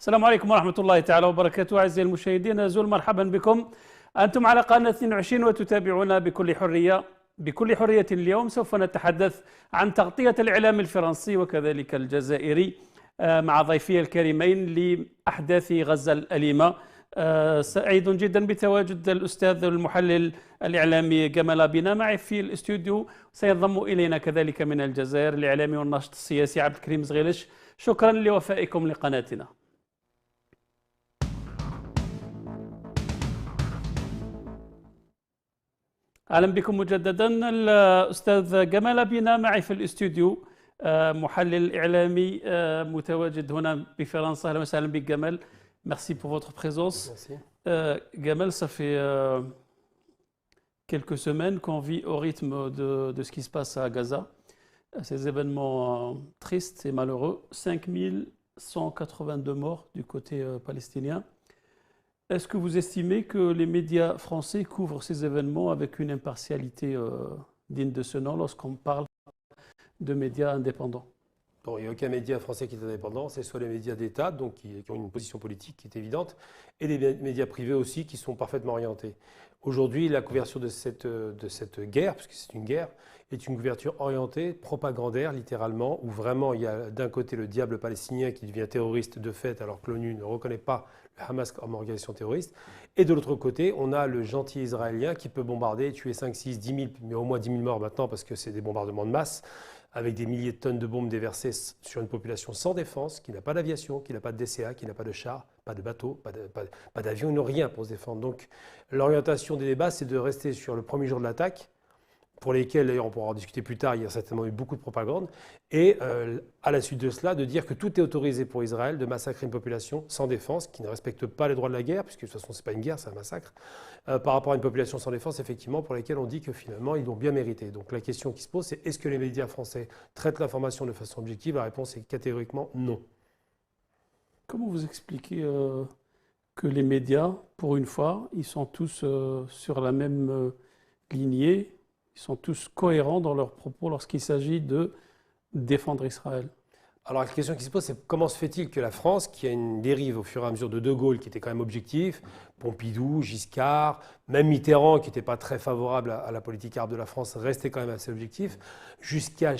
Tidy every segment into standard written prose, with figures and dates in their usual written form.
السلام عليكم ورحمة الله تعالى وبركاته. أعزائي المشاهدين، أزول مرحبا بكم. أنتم على قناة 22 وتتابعونا بكل حرية. بكل حرية اليوم سوف نتحدث عن تغطية الإعلام الفرنسي وكذلك الجزائري مع ضيفي الكريمين لأحداث غزة الأليمة. سعيد جدا بتواجد الأستاذ المحلل الإعلامي جمال بنا معي في الاستوديو. سينضم إلينا كذلك من الجزائر الإعلامي والناشط السياسي عبد الكريم زغيلش. شكرا لوفائكم لقناتنا. أهلا بكم مجددا. الأستاذ جمال بنا معي في الاستوديو، محلل إعلامي متواجد هنا بفرنسا. أهلا وسهلا بك جمال. Merci pour votre présence. Gamal, ça fait quelques semaines qu'on vit au rythme de ce qui se passe à Gaza. Ces événements tristes et malheureux. 5182 morts du côté palestinien. Est-ce que vous estimez que les médias français couvrent ces événements avec une impartialité digne de ce nom lorsqu'on parle de médias indépendants? Bon, il n'y a aucun média français qui est indépendant, c'est soit les médias d'État, donc qui ont une position politique qui est évidente, et des médias privés aussi qui sont parfaitement orientés. Aujourd'hui, la couverture de cette guerre, puisque c'est une guerre, est une couverture orientée, propagandaire littéralement, où vraiment il y a d'un côté le diable palestinien qui devient terroriste de fait alors que l'ONU ne reconnaît pas le Hamas comme organisation terroriste, et de l'autre côté, on a le gentil israélien qui peut bombarder, tuer 5, 6, 10 000, mais au moins 10 000 morts maintenant parce que c'est des bombardements de masse, avec des milliers de tonnes de bombes déversées sur une population sans défense, qui n'a pas d'aviation, qui n'a pas de DCA, qui n'a pas de chars, pas de bateaux, pas d'avions, ils n'ont rien pour se défendre. Donc l'orientation des débats, c'est de rester sur le premier jour de l'attaque, pour lesquels, d'ailleurs on pourra en discuter plus tard, il y a certainement eu beaucoup de propagande, et à la suite de cela, de dire que tout est autorisé pour Israël de massacrer une population sans défense, qui ne respecte pas les droits de la guerre, puisque de toute façon ce n'est pas une guerre, c'est un massacre, par rapport à une population sans défense, effectivement, pour laquelle on dit que finalement ils l'ont bien mérité. Donc la question qui se pose, c'est est-ce que les médias français traitent l'information de façon objective? La réponse est catégoriquement non. Comment vous expliquez que les médias, pour une fois, ils sont tous sur la même lignée? Ils sont tous cohérents dans leurs propos lorsqu'il s'agit de défendre Israël? Alors la question qui se pose, c'est comment se fait-il que la France, qui a une dérive au fur et à mesure de Gaulle, qui était quand même objectif, Pompidou, Giscard, même Mitterrand, qui n'était pas très favorable à la politique arabe de la France, restait quand même assez objectif, jusqu'à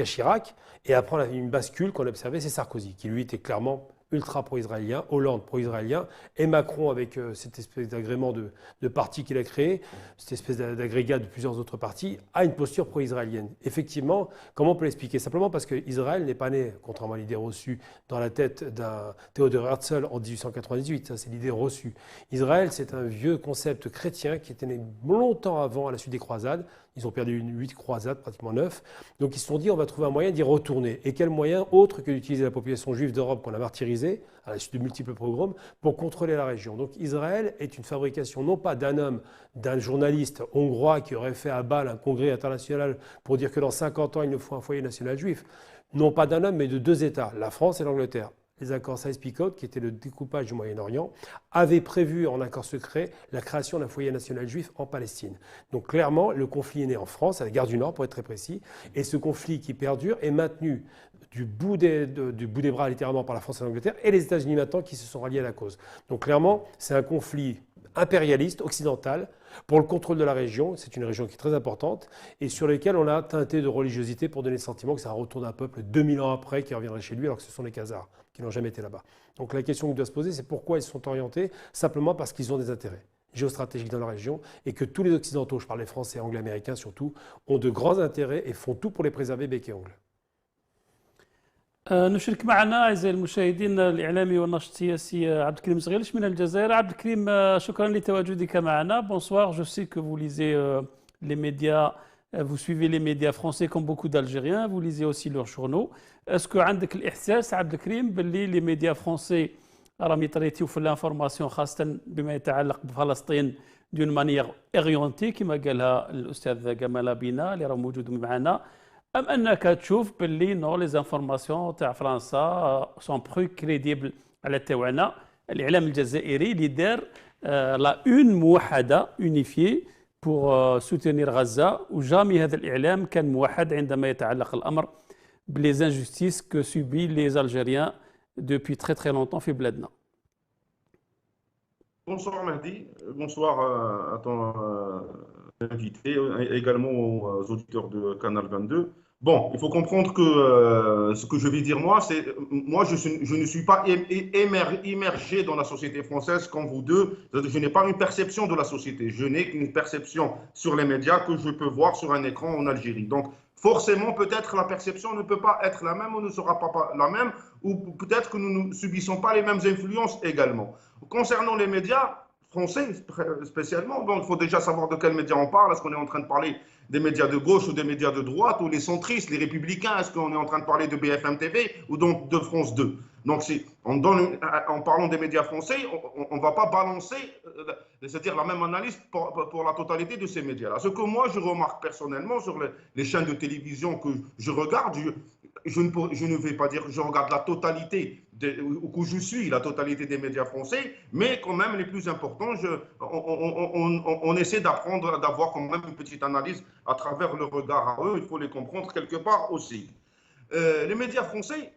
Chirac, et après on a eu une bascule qu'on a observée, c'est Sarkozy, qui lui était clairement ultra pro-israélien, Hollande pro-israélien, et Macron avec cette espèce d'agrément de parti qu'il a créé, cette espèce d'agrégat de plusieurs autres partis, a une posture pro-israélienne. Effectivement, comment on peut l'expliquer? Simplement parce qu'Israël n'est pas né, contrairement à l'idée reçue, dans la tête d'un Theodor Herzl en 1898, ça c'est l'idée reçue. Israël, c'est un vieux concept chrétien qui était né longtemps avant, à la suite des croisades. Ils ont perdu 8 croisades, pratiquement 9. Donc ils se sont dit, on va trouver un moyen d'y retourner. Et quel moyen autre que d'utiliser la population juive d'Europe qu'on a martyrisée, à la suite de multiples pogroms, pour contrôler la région. Donc Israël est une fabrication non pas d'un homme, d'un journaliste hongrois qui aurait fait à Bâle un congrès international pour dire que dans 50 ans, il nous faut un foyer national juif. Non pas d'un homme, mais de deux États, la France et l'Angleterre. Les accords Sykes-Picot, qui étaient le découpage du Moyen-Orient, avaient prévu en accord secret la création d'un foyer national juif en Palestine. Donc clairement, le conflit est né en France, à la gare du Nord pour être très précis, et ce conflit qui perdure est maintenu du bout des bras littéralement par la France et l'Angleterre, et les États-Unis maintenant qui se sont ralliés à la cause. Donc clairement, c'est un conflit impérialiste, occidental, pour le contrôle de la région. C'est une région qui est très importante et sur laquelle on a teinté de religiosité pour donner le sentiment que c'est un retour d'un peuple 2000 ans après qui reviendrait chez lui alors que ce sont les Khazars qui n'ont jamais été là-bas. Donc la question qui doit se poser, c'est pourquoi ils sont orientés? Simplement parce qu'ils ont des intérêts géostratégiques dans la région et que tous les Occidentaux, je parle des Français, Anglais, Américains surtout, ont de grands intérêts et font tout pour les préserver bec et ongle. نشرك معنا أعزائي المشاهدين الإعلامي والناشط السياسي عبد الكريم زغيلش من الجزائر. عبد الكريم، شكرا لتواجدك معنا. Bonsoir, je sais que vous lisez les médias, vous suivez les médias français comme beaucoup d'Algériens, vous lisez aussi leurs journaux. Est-ce que عندك الإحساس عبد الكريم باللي les médias français راهم يطريتيو في الانفورماسيون خاصة بما يتعلق بفلسطين d'une manière orientée كما قالها الأستاذ جمال بنا اللي راه موجود معنا، أم أنك تشوف باللي نو لي زانفورماسيون تاع فرنسا سون برو كريديبل على تاوعنا؟ الإعلام الجزائري اللي دار لا اون موحدة اونيفيي بور سوتينير غزة، وجامي هذا الإعلام كان موحد عندما يتعلق الأمر بلي انجستيس كو سوبي لي الجيريان depuis très très longtemps في بلادنا. Bonsoir Mahdi, bonsoir à ton invité, également aux auditeurs de Canal 22. Bon, il faut comprendre que ce que je vais dire moi, c'est moi je ne suis pas immergé dans la société française comme vous deux. Je n'ai pas une perception de la société. Je n'ai qu'une perception sur les médias que je peux voir sur un écran en Algérie. Donc forcément, peut-être la perception ne peut pas être la même ou ne sera pas la même, ou peut-être que nous ne subissons pas les mêmes influences également. Concernant les médias français spécialement, donc il faut déjà savoir de quels médias on parle. Est-ce qu'on est en train de parler des médias de gauche ou des médias de droite, ou les centristes, les républicains? Est-ce qu'on est en train de parler de BFM TV ou donc de France 2? Donc, si on donne, en parlant des médias français, on ne va pas balancer, c'est-à-dire la même analyse pour la totalité de ces médias-là. Ce que moi, je remarque personnellement sur les chaînes de télévision que je regarde, je ne vais pas dire que je regarde la totalité, ou que je suis la totalité des médias français, mais quand même les plus importants, on essaie d'apprendre, d'avoir quand même une petite analyse à travers le regard à eux. Il faut les comprendre quelque part aussi. Les médias français,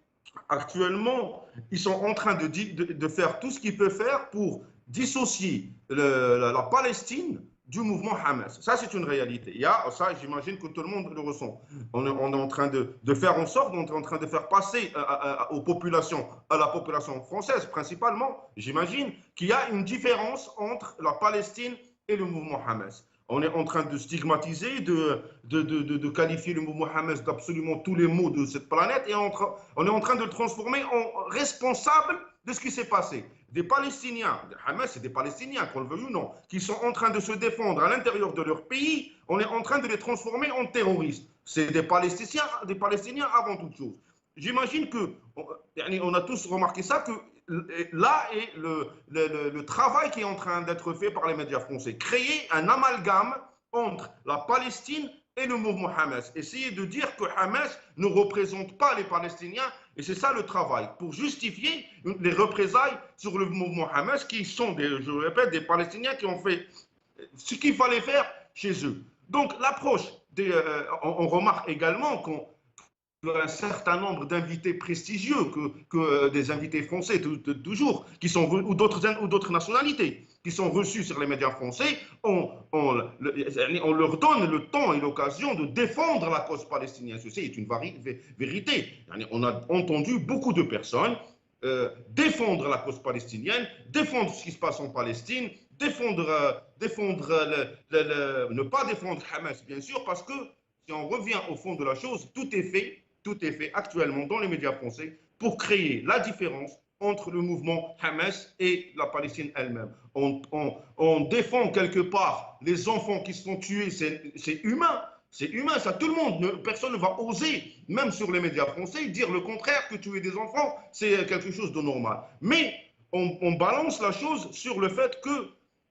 actuellement, ils sont en train de faire tout ce qu'ils peuvent faire pour dissocier la Palestine du mouvement Hamas. Ça, c'est une réalité. Ça, j'imagine que tout le monde le ressent. On est en train de faire en sorte, on est en train de faire passer à la population française principalement, j'imagine, qu'il y a une différence entre la Palestine et le mouvement Hamas. On est en train de stigmatiser, de qualifier le mouvement Hamas d'absolument tous les maux de cette planète, et on est en train de le transformer en responsable de ce qui s'est passé. Des Palestiniens, Hamas, c'est des Palestiniens, qu'on le veuille ou non, qui sont en train de se défendre à l'intérieur de leur pays, on est en train de les transformer en terroristes. C'est des Palestiniens avant toute chose. J'imagine que, on a tous remarqué ça, que là est le travail qui est en train d'être fait par les médias français. Créer un amalgame entre la Palestine et le mouvement Hamas. Essayer de dire que Hamas ne représente pas les Palestiniens, et c'est ça le travail, pour justifier les représailles sur le mouvement Hamas, qui sont, je le répète, des Palestiniens qui ont fait ce qu'il fallait faire chez eux. Donc l'approche, on remarque également qu'un certain nombre d'invités prestigieux, que des invités français toujours, qui sont, ou d'autres nationalités, qui sont reçus sur les médias français, on leur donne le temps et l'occasion de défendre la cause palestinienne. Ceci est une vérité. On a entendu beaucoup de personnes défendre la cause palestinienne, défendre ce qui se passe en Palestine, ne pas défendre Hamas, bien sûr, parce que si on revient au fond de la chose, tout est fait actuellement dans les médias français pour créer la différence entre le mouvement Hamas et la Palestine elle-même. On défend quelque part les enfants qui sont tués, c'est humain. C'est humain, ça, tout le monde, personne ne va oser, même sur les médias français, dire le contraire, que tuer des enfants, c'est quelque chose de normal. Mais on balance la chose sur le fait que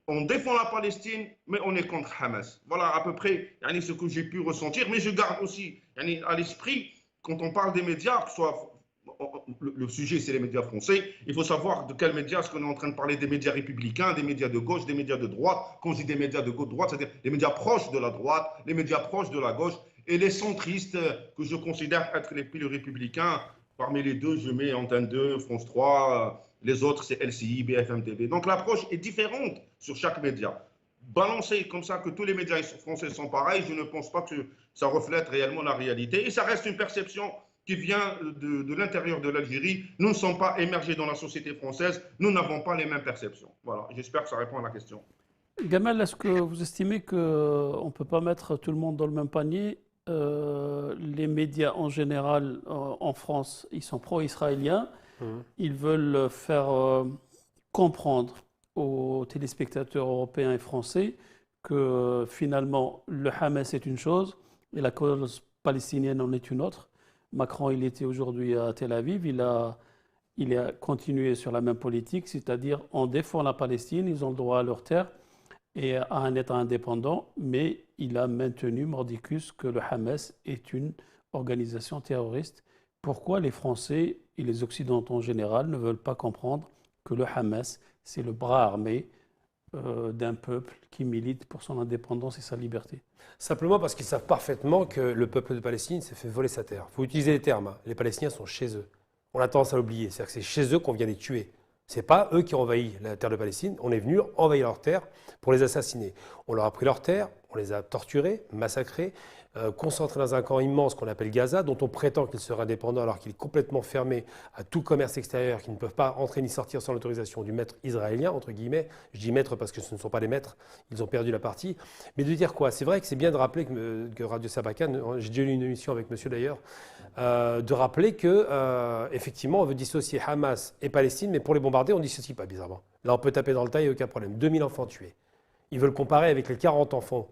on défend la Palestine, mais on est contre Hamas. Voilà à peu près ce que j'ai pu ressentir. Mais je garde aussi à l'esprit, quand on parle des médias, que ce soit le sujet, c'est les médias français. Il faut savoir de quels médias est-ce qu'on est en train de parler, des médias républicains, des médias de gauche, des médias de droite. Quand je dis des médias de droite, c'est-à-dire les médias proches de la droite, les médias proches de la gauche, et les centristes que je considère être les plus républicains. Parmi les deux, je mets Antenne 2, France 3, les autres, c'est LCI, BFM TV. Donc l'approche est différente sur chaque média. Balancer comme ça que tous les médias français sont pareils, je ne pense pas que ça reflète réellement la réalité. Et ça reste une perception qui vient de l'intérieur de l'Algérie. Nous ne sommes pas émergés dans la société française, nous n'avons pas les mêmes perceptions. Voilà, j'espère que ça répond à la question. Gamal, est-ce que vous estimez qu'on ne peut pas mettre tout le monde dans le même panier? Les médias en général en France, ils sont pro-israéliens. Ils veulent faire comprendre aux téléspectateurs européens et français que finalement le Hamas est une chose et la cause palestinienne en est une autre. Macron, il était aujourd'hui à Tel Aviv, il a continué sur la même politique, c'est-à-dire on défend la Palestine, ils ont le droit à leur terre et à un État indépendant, mais il a maintenu mordicus que le Hamas est une organisation terroriste. Pourquoi les Français et les Occidentaux en général ne veulent pas comprendre que le Hamas, c'est le bras armé d'un peuple qui milite pour son indépendance et sa liberté? Simplement parce qu'ils savent parfaitement que le peuple de Palestine s'est fait voler sa terre. Il faut utiliser les termes. Les Palestiniens sont chez eux. on a tendance à l'oublier. C'est-à-dire que c'est chez eux qu'on vient les tuer. Ce n'est pas eux qui ont envahi la terre de Palestine. On est venu envahir leur terre pour les assassiner. On leur a pris leur terre, on les a torturés, massacrés, concentrés dans un camp immense qu'on appelle Gaza, dont on prétend qu'il serait indépendant alors qu'il est complètement fermé à tout commerce extérieur, qu'ils ne peuvent pas entrer ni sortir sans l'autorisation du maître israélien, entre guillemets. Je dis maître parce que ce ne sont pas des maîtres, ils ont perdu la partie. Mais de dire quoi? C'est vrai que c'est bien de rappeler que Radio Sarbacane, j'ai déjà eu une émission avec monsieur d'ailleurs, de rappeler que effectivement on veut dissocier Hamas et Palestine, mais pour les bombarder, on ne dissocie pas bizarrement. Là, on peut taper dans le tas, il n'y a aucun problème. 2000 enfants tués. Ils veulent comparer avec les 40 enfants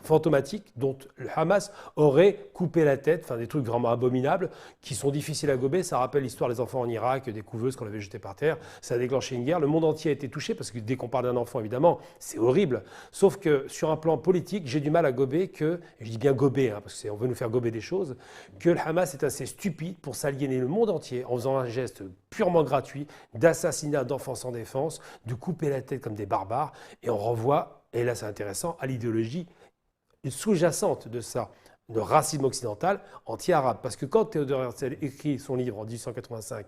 fantomatiques dont le Hamas aurait coupé la tête, enfin des trucs vraiment abominables qui sont difficiles à gober. Ça rappelle l'histoire des enfants en Irak, des couveuses qu'on avait jetées par terre. Ça a déclenché une guerre. Le monde entier a été touché parce que dès qu'on parle d'un enfant, évidemment, c'est horrible. Sauf que sur un plan politique, j'ai du mal à gober que, et je dis bien gober, hein, parce qu'on veut nous faire gober des choses, que le Hamas est assez stupide pour s'aliéner le monde entier en faisant un geste purement gratuit d'assassinat d'enfants sans défense, de couper la tête comme des barbares. Et on renvoie, et là c'est intéressant, à l'idéologie sous-jacente de ça, de racisme occidental anti-arabe. Parce que quand Théodore Herzl écrit son livre en 1885,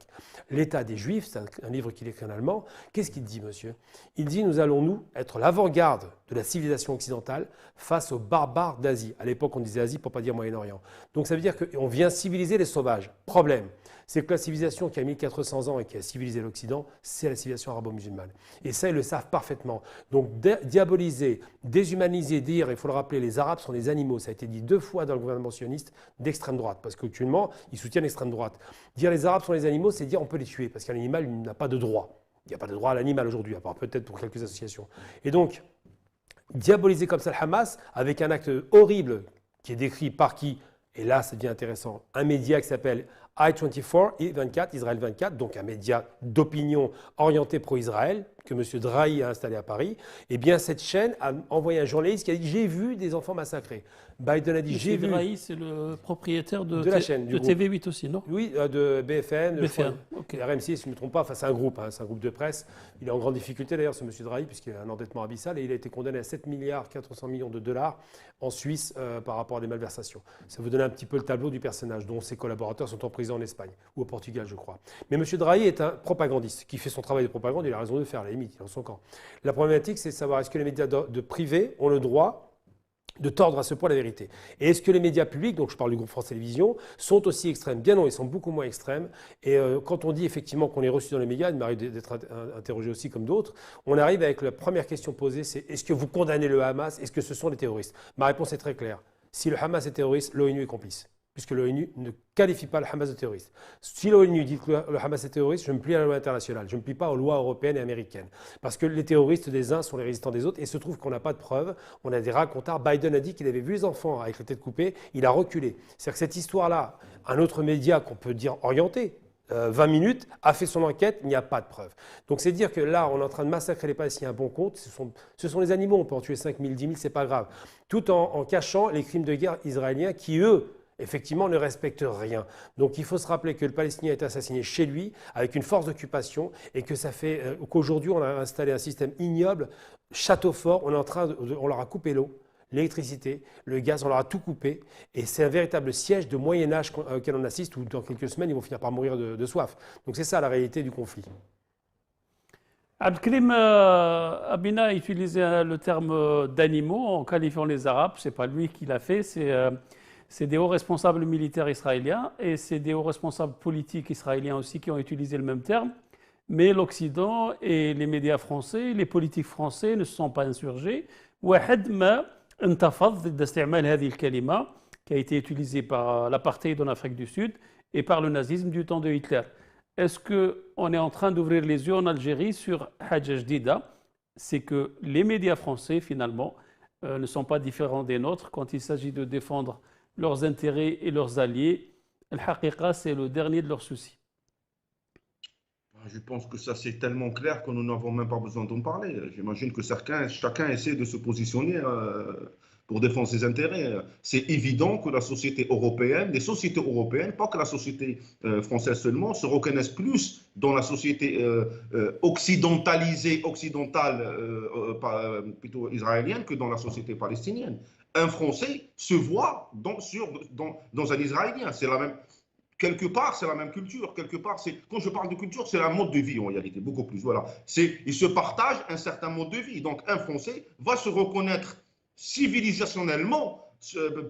L'État des Juifs, c'est un livre qu'il écrit en allemand, qu'est-ce qu'il dit, monsieur? Il dit, nous allons, nous, être l'avant-garde de la civilisation occidentale face aux barbares d'Asie. À l'époque, on disait Asie pour ne pas dire Moyen-Orient. Donc ça veut dire qu'on vient civiliser les sauvages. Problème, c'est que la civilisation qui a 1400 ans et qui a civilisé l'Occident, c'est la civilisation arabo-musulmane. Et ça, ils le savent parfaitement. Donc diaboliser, déshumaniser, dire, il faut le rappeler, les Arabes sont des animaux, ça a été dit 2 fois dans le gouvernement sioniste d'extrême droite, parce qu'actuellement, ils soutiennent l'extrême droite. Dire les Arabes sont des animaux, c'est dire on peut les tuer, parce qu'un animal il n'a pas de droit. Il n'y a pas de droit à l'animal aujourd'hui, à part peut-être pour quelques associations. Et donc, diaboliser comme ça le Hamas, avec un acte horrible qui est décrit par qui? Et là, ça devient intéressant. Un média qui s'appelle I24, Israël 24, donc un média d'opinion orienté pro-Israël, que M. Drahi a installé à Paris. Eh bien, cette chaîne a envoyé un journaliste qui a dit « J'ai vu des enfants massacrés ». Biden a dit « J'ai vu… » Drahi, c'est le propriétaire de la chaîne, de TV8 aussi, non? Oui, de BFM, BFM, ok. RMC, si je ne me trompe pas. Enfin, c'est un groupe de presse. Il est en grande difficulté d'ailleurs, ce M. Drahi, puisqu'il a un endettement abyssal et il a été condamné à 7 milliards 400 millions de dollars en Suisse par rapport à des malversations. Ça vous donne un petit peu le tableau du personnage, dont ses collaborateurs sont en prison en Espagne ou au Portugal, je crois. Mais M. Drahi est un propagandiste qui fait son travail de propagande, il a raison de le faire, à la limite, il est dans son camp. La problématique, c'est de savoir est-ce que les médias de privés ont le droit de tordre à ce point la vérité. Et est-ce que les médias publics, donc je parle du groupe France Télévisions, sont aussi extrêmes? Bien non, ils sont beaucoup moins extrêmes. Et quand on dit effectivement qu'on est reçu dans les médias, il m'arrive d'être interrogé aussi comme d'autres, on arrive avec la première question posée, c'est est-ce que vous condamnez le Hamas? Est-ce que ce sont des terroristes? Ma réponse est très claire. Si le Hamas est terroriste, l'ONU est complice, puisque l'ONU ne qualifie pas le Hamas de terroriste. Si l'ONU dit que le Hamas est terroriste, je me plie à la loi internationale, je ne me plie pas aux lois européennes et américaines. Parce que les terroristes des uns sont les résistants des autres, et il se trouve qu'on n'a pas de preuves, on a des racontards. Biden a dit qu'il avait vu les enfants avec les têtes coupées, il a reculé. C'est-à-dire que cette histoire-là, un autre média qu'on peut dire orienté, 20 minutes, a fait son enquête, il n'y a pas de preuves. Donc c'est dire que là, on est en train de massacrer les Palestiniens à bon compte, ce sont les animaux, on peut en tuer 5 000, 10 000, c'est pas grave. Tout en cachant les crimes de guerre israéliens qui, eux, effectivement, ne respectent rien. Donc il faut se rappeler que le Palestinien a été assassiné chez lui, avec une force d'occupation, et que ça fait qu'aujourd'hui, on a installé un système ignoble, château fort, on leur a coupé l'eau, l'électricité, le gaz, on leur a tout coupé. Et c'est un véritable siège de Moyen-Âge auquel on assiste, où dans quelques semaines, ils vont finir par mourir de soif. Donc c'est ça la réalité du conflit. Abdelkrim Abina a utilisé le terme d'animaux en qualifiant les Arabes. Ce n'est pas lui qui l'a fait, c'est des hauts responsables militaires israéliens et c'est des hauts responsables politiques israéliens aussi qui ont utilisé le même terme. Mais l'Occident et les médias français, les politiques français ne se sont pas insurgés. واحد ما انتفض ضد استعمال هذه الكلمة qui a été utilisée par l'apartheid en Afrique du Sud et par le nazisme du temps de Hitler. Est-ce qu'on est en train d'ouvrir les yeux en Algérie sur Haja Jdida? C'est que les médias français, finalement, ne sont pas différents des nôtres quand il s'agit de défendre leurs intérêts et leurs alliés. Al-Haqiqa, c'est le dernier de leurs soucis. Je pense que ça, c'est tellement clair que nous n'avons même pas besoin d'en parler. J'imagine que chacun essaie de se positionner pour défendre ses intérêts. C'est évident que la société européenne, les sociétés européennes, pas que la société française seulement, se reconnaissent plus dans la société occidentale, plutôt israélienne, que dans la société palestinienne. Un Français se voit dans un Israélien. C'est la même. quelque part, c'est la même culture. Quelque part, quand je parle de culture, c'est un mode de vie en réalité, beaucoup plus. Voilà. Ils se partagent un certain mode de vie. Donc, un Français va se reconnaître civilisationnellement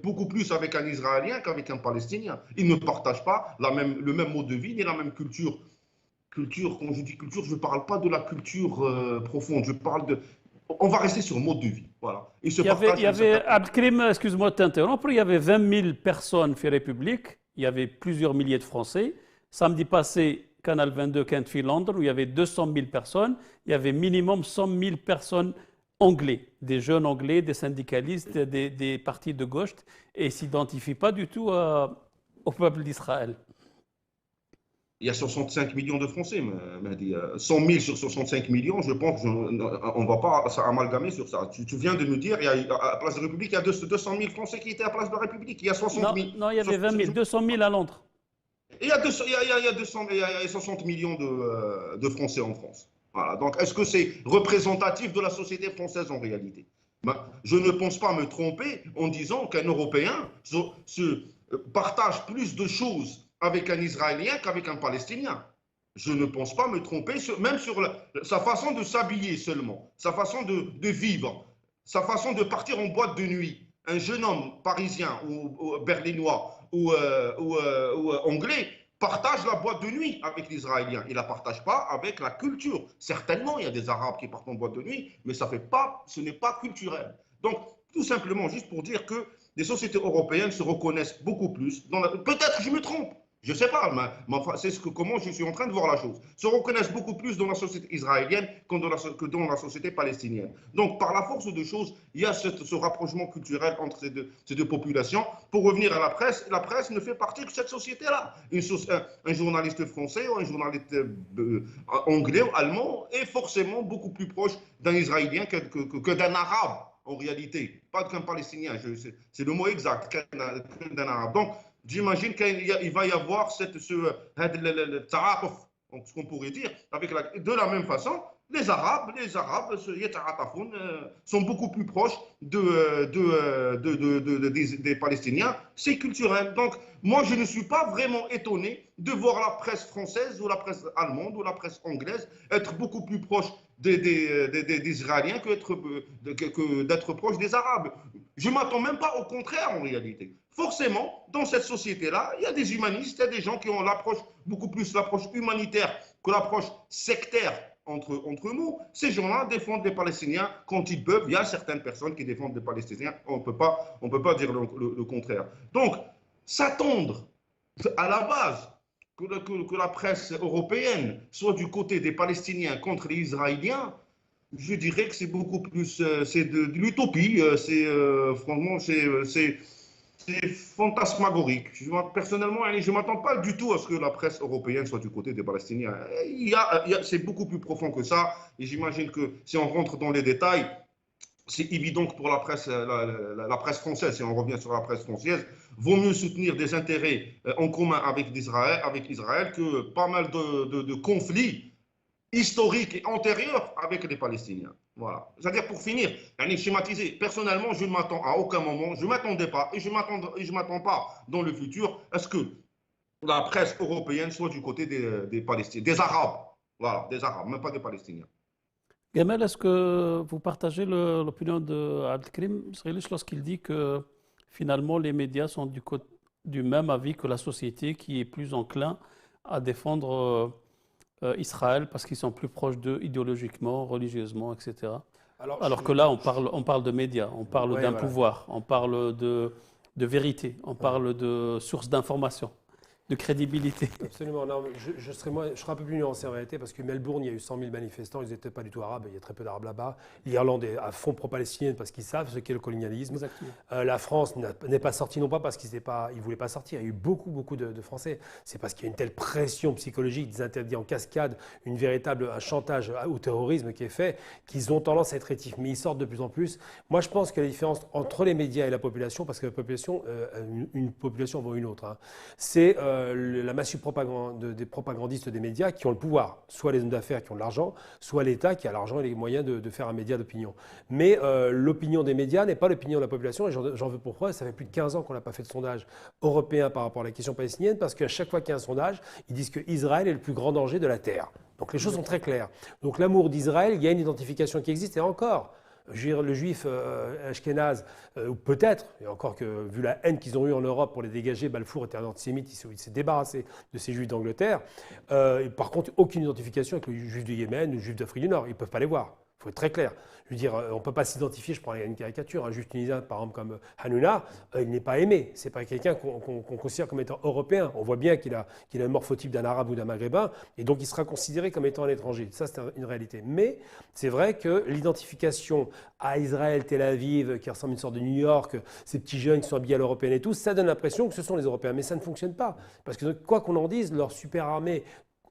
beaucoup plus avec un Israélien qu'avec un Palestinien. Ils ne partagent pas le même mode de vie ni la même culture. Quand je dis culture, je ne parle pas de la culture profonde. Je parle de. On va rester sur mode de vie. Voilà. Ils se partagent. Il y avait Abdelkrim, excuse-moi de t'interrompre, il y avait 20 000 personnes fait République, il y avait plusieurs milliers de Français. Samedi passé, Canal 22, Kentfield, Londres, où il y avait 200 000 personnes, il y avait minimum 100 000 personnes anglais, des jeunes anglais, des syndicalistes, des partis de gauche, et ils ne s'identifient pas du tout au peuple d'Israël. Il y a 65 millions de Français, Mehdi. 100 000 sur 65 millions, je pense qu'on ne va pas amalgamer sur ça. Tu viens de nous dire, à la place de la République, il y a 200 000 Français qui étaient à la place de la République. Il y a 60 000. Non, il y avait 20 000, 200 000 à Londres. Et il y a 60 millions de Français en France. Voilà. Donc, est-ce que c'est représentatif de la société française en réalité? Je ne pense pas me tromper en disant qu'un Européen se partage plus de choses avec un Israélien qu'avec un Palestinien. Je ne pense pas me tromper, même sur sa façon de s'habiller seulement, sa façon de vivre, sa façon de partir en boîte de nuit. Un jeune homme parisien ou berlinois ou anglais partage la boîte de nuit avec l'Israélien. Il ne la partage pas avec la culture. Certainement, il y a des Arabes qui partent en boîte de nuit, mais ce n'est pas culturel. Donc, tout simplement, juste pour dire que les sociétés européennes se reconnaissent beaucoup plus. Peut-être que je me trompe. Je ne sais pas, mais c'est comment je suis en train de voir la chose. Se reconnaissent beaucoup plus dans la société israélienne que dans la société palestinienne. Donc, par la force des choses, il y a ce rapprochement culturel entre ces deux populations. Pour revenir à la presse ne fait partie de cette société-là. Un journaliste français ou un journaliste anglais ou allemand est forcément beaucoup plus proche d'un Israélien que d'un Arabe, en réalité. Pas qu'un Palestinien, c'est le mot exact, d'un Arabe. Donc, j'imagine qu'il va y avoir ce qu'on pourrait dire, de la même façon, les Arabes sont beaucoup plus proches des Palestiniens. C'est culturel. Donc, moi, je ne suis pas vraiment étonné de voir la presse française ou la presse allemande ou la presse anglaise être beaucoup plus proche des Israéliens que d'être proche des Arabes. Je ne m'attends même pas au contraire en réalité. Forcément, dans cette société-là, il y a des humanistes, il y a des gens qui ont beaucoup plus l'approche humanitaire que l'approche sectaire entre nous. Ces gens-là défendent les Palestiniens quand ils peuvent. Il y a certaines personnes qui défendent les Palestiniens. On ne peut pas dire le contraire. Donc, s'attendre à la base que la presse européenne soit du côté des Palestiniens contre les Israéliens, je dirais que c'est beaucoup plus, c'est de l'utopie. Franchement, c'est fantasmagorique. Personnellement, je ne m'attends pas du tout à ce que la presse européenne soit du côté des Palestiniens. C'est beaucoup plus profond que ça. Et j'imagine que si on rentre dans les détails, c'est évident que pour la presse française, si on revient sur la presse française, vaut mieux soutenir des intérêts en commun avec Israël que pas mal de conflits historiques et antérieurs avec les Palestiniens. Voilà. C'est-à-dire, pour finir, schématiser, personnellement, je ne m'attends à aucun moment, je ne m'attendais pas et je ne m'attends pas dans le futur à ce que la presse européenne soit du côté des Palestiniens, des Arabes. Voilà, des Arabes, même pas des Palestiniens. Gamal, est-ce que vous partagez l'opinion d'Abdelkrim Sreilish lorsqu'il dit que finalement les médias sont du même avis que la société qui est plus enclin à défendre Israël parce qu'ils sont plus proches d'eux idéologiquement, religieusement, etc. Alors que là, on parle de médias, on parle d'un pouvoir, on parle de vérité, on parle de source d'information, de crédibilité. Absolument. Non, je serais un peu plus nuancé en réalité parce que Melbourne, il y a eu 100 000 manifestants, ils n'étaient pas du tout arabes, il y a très peu d'arabes là-bas. L'Irlande est à fond pro-palestinienne parce qu'ils savent ce qu'est le colonialisme. La France n'est pas sortie non pas parce qu'ils ne voulaient pas sortir. Il y a eu beaucoup de Français. C'est parce qu'il y a une telle pression psychologique, des interdits en cascade, un chantage au terrorisme qui est fait, qu'ils ont tendance à être rétifs. Mais ils sortent de plus en plus. Moi, je pense que la différence entre les médias et la population, parce que la population, une population vaut une autre, hein, c'est la massue des propagandistes des médias qui ont le pouvoir, soit les hommes d'affaires qui ont de l'argent, soit l'État qui a l'argent et les moyens de faire un média d'opinion. Mais l'opinion des médias n'est pas l'opinion de la population, et j'en veux pour preuve, ça fait plus de 15 ans qu'on n'a pas fait de sondage européen par rapport à la question palestinienne, parce qu'à chaque fois qu'il y a un sondage, ils disent que Israël est le plus grand danger de la Terre. Donc les choses sont très claires. Donc l'amour d'Israël, il y a une identification qui existe, et encore. Je veux dire, le juif ashkénaze, peut-être, et encore que vu la haine qu'ils ont eue en Europe pour les dégager, Balfour était un antisémite, il s'est débarrassé de ces juifs d'Angleterre. Par contre, aucune identification avec le juif du Yémen ou le juif d'Afrique du Nord, ils ne peuvent pas les voir. Il faut être très clair. Je veux dire, on ne peut pas s'identifier, je prends une caricature, un juif tunisien par exemple comme Hanouna, il n'est pas aimé. Ce n'est pas quelqu'un qu'on considère comme étant européen. On voit bien qu'il a le morphotype d'un arabe ou d'un maghrébin, et donc il sera considéré comme étant un étranger. Ça, c'est une réalité. Mais c'est vrai que l'identification à Israël, Tel Aviv, qui ressemble à une sorte de New York, ces petits jeunes qui sont habillés à l'européenne et tout, ça donne l'impression que ce sont les Européens. Mais ça ne fonctionne pas. Parce que quoi qu'on en dise, leur super armée,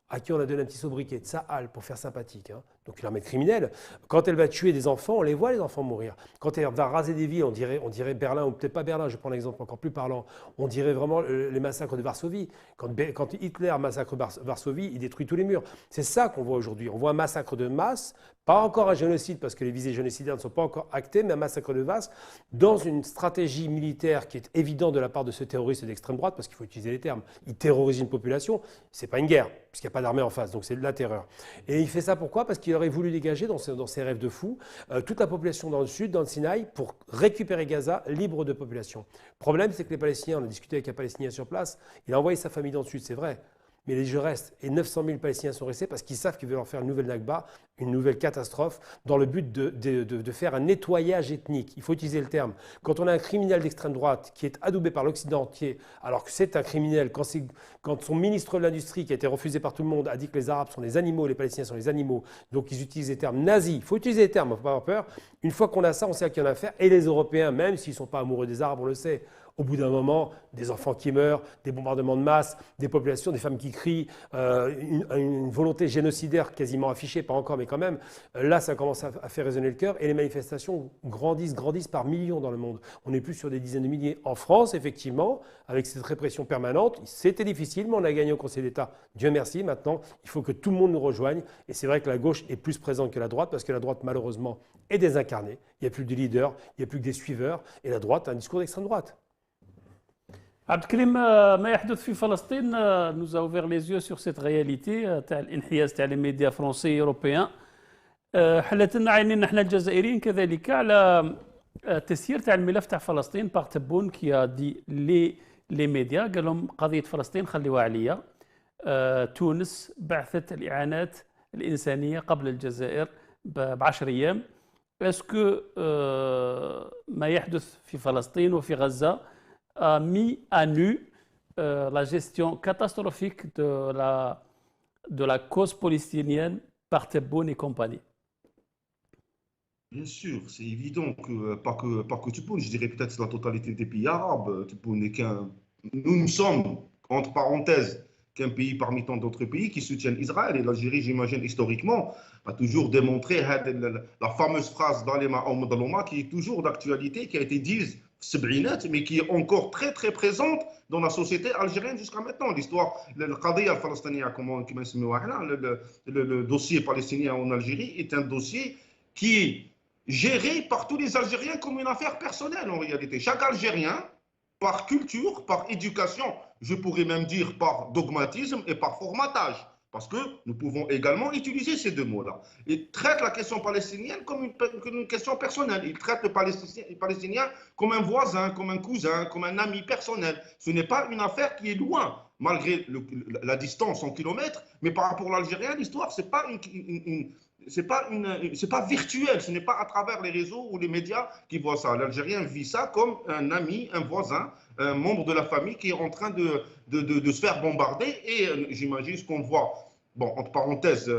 à qui on a donné un petit sobriquet, Tsahal, pour faire sympathique, hein. Donc une armée criminelle, quand elle va tuer des enfants, on les voit les enfants mourir. Quand elle va raser des villes, on dirait Berlin, ou peut-être pas Berlin, je prends l'exemple encore plus parlant, on dirait vraiment les massacres de Varsovie. Quand Hitler massacre Varsovie, il détruit tous les murs. C'est ça qu'on voit aujourd'hui. On voit un massacre de masse, pas encore un génocide, parce que les visées génocidaires ne sont pas encore actées, mais un massacre de masse, dans une stratégie militaire qui est évidente de la part de ce terroriste d'extrême droite, parce qu'il faut utiliser les termes. Il terrorise une population, c'est pas une guerre, puisqu'il n'y a pas d'armée en face, donc c'est de la terreur. Et il fait ça pourquoi? Parce qu'il aurait voulu dégager dans ses rêves de fou toute la population dans le sud, dans le Sinaï, pour récupérer Gaza libre de population. Le problème, c'est que les Palestiniens, on a discuté avec un Palestinien sur place, il a envoyé sa famille dans le sud, c'est vrai. Mais les jeux restent. Et 900 000 Palestiniens sont restés parce qu'ils savent qu'ils veulent leur faire une nouvelle Nakba, une nouvelle catastrophe, dans le but de faire un nettoyage ethnique. Il faut utiliser le terme. Quand on a un criminel d'extrême droite qui est adoubé par l'Occident entier, alors que c'est un criminel, quand son ministre de l'Industrie, qui a été refusé par tout le monde, a dit que les Arabes sont les animaux, les Palestiniens sont les animaux, donc ils utilisent les termes nazis. Il faut utiliser les termes, il ne faut pas avoir peur. Une fois qu'on a ça, on sait à qui on a affaire. Et les Européens, même s'ils ne sont pas amoureux des Arabes, on le sait. Au bout d'un moment, des enfants qui meurent, des bombardements de masse, des populations, des femmes qui crient, une volonté génocidaire quasiment affichée, pas encore, mais quand même. Là, ça commence à faire résonner le cœur et les manifestations grandissent par millions dans le monde. On n'est plus sur des dizaines de milliers. En France, effectivement, avec cette répression permanente, c'était difficile, mais on a gagné au Conseil d'État. Dieu merci. Maintenant, il faut que tout le monde nous rejoigne. Et c'est vrai que la gauche est plus présente que la droite, parce que la droite, malheureusement, est désincarnée. Il n'y a plus de leaders, il n'y a plus que des suiveurs. Et la droite a un discours d'extrême droite. عبد الكريم ما يحدث في فلسطين nous a ouvert les yeux sur cette réalité تاع الانحياز تاع les médias français et européens حلت لنا عينينا احنا الجزائريين كذلك على تسيير تاع الملف تاع فلسطين باغ تبون كي دي لي ميديا قال لهم قضيه فلسطين خليوها عليا تونس بعثت الاعانات الانسانيه قبل الجزائر ب10 ايام اسكو ما يحدث في فلسطين وفي غزه a mis à nu la gestion catastrophique de la cause palestinienne par Tebboune et compagnie. Bien sûr, c'est évident que, pas que Tebboune, je dirais peut-être la totalité des pays arabes. Tebboune n'est nous sommes, entre parenthèses, qu'un pays parmi tant d'autres pays qui soutiennent Israël. Et l'Algérie, j'imagine, historiquement, a toujours démontré la fameuse phrase d'Alema Omdaloma qui est toujours d'actualité, qui a été dite mais qui est encore très très présente dans la société algérienne jusqu'à maintenant. L'histoire, le dossier palestinien en Algérie est un dossier qui est géré par tous les Algériens comme une affaire personnelle en réalité. Chaque Algérien, par culture, par éducation, je pourrais même dire par dogmatisme et par formatage, parce que nous pouvons également utiliser ces deux mots-là. Il traite la question palestinienne comme une question personnelle. Il traite le Palestinien comme un voisin, comme un cousin, comme un ami personnel. Ce n'est pas une affaire qui est loin, malgré la distance en kilomètres, mais par rapport à l'Algérien, l'histoire, c'est pas virtuel, ce n'est pas à travers les réseaux ou les médias qui voient ça. L'Algérien vit ça comme un ami, un voisin, un membre de la famille qui est en train de se faire bombarder. Et j'imagine ce qu'on voit, bon, entre parenthèses,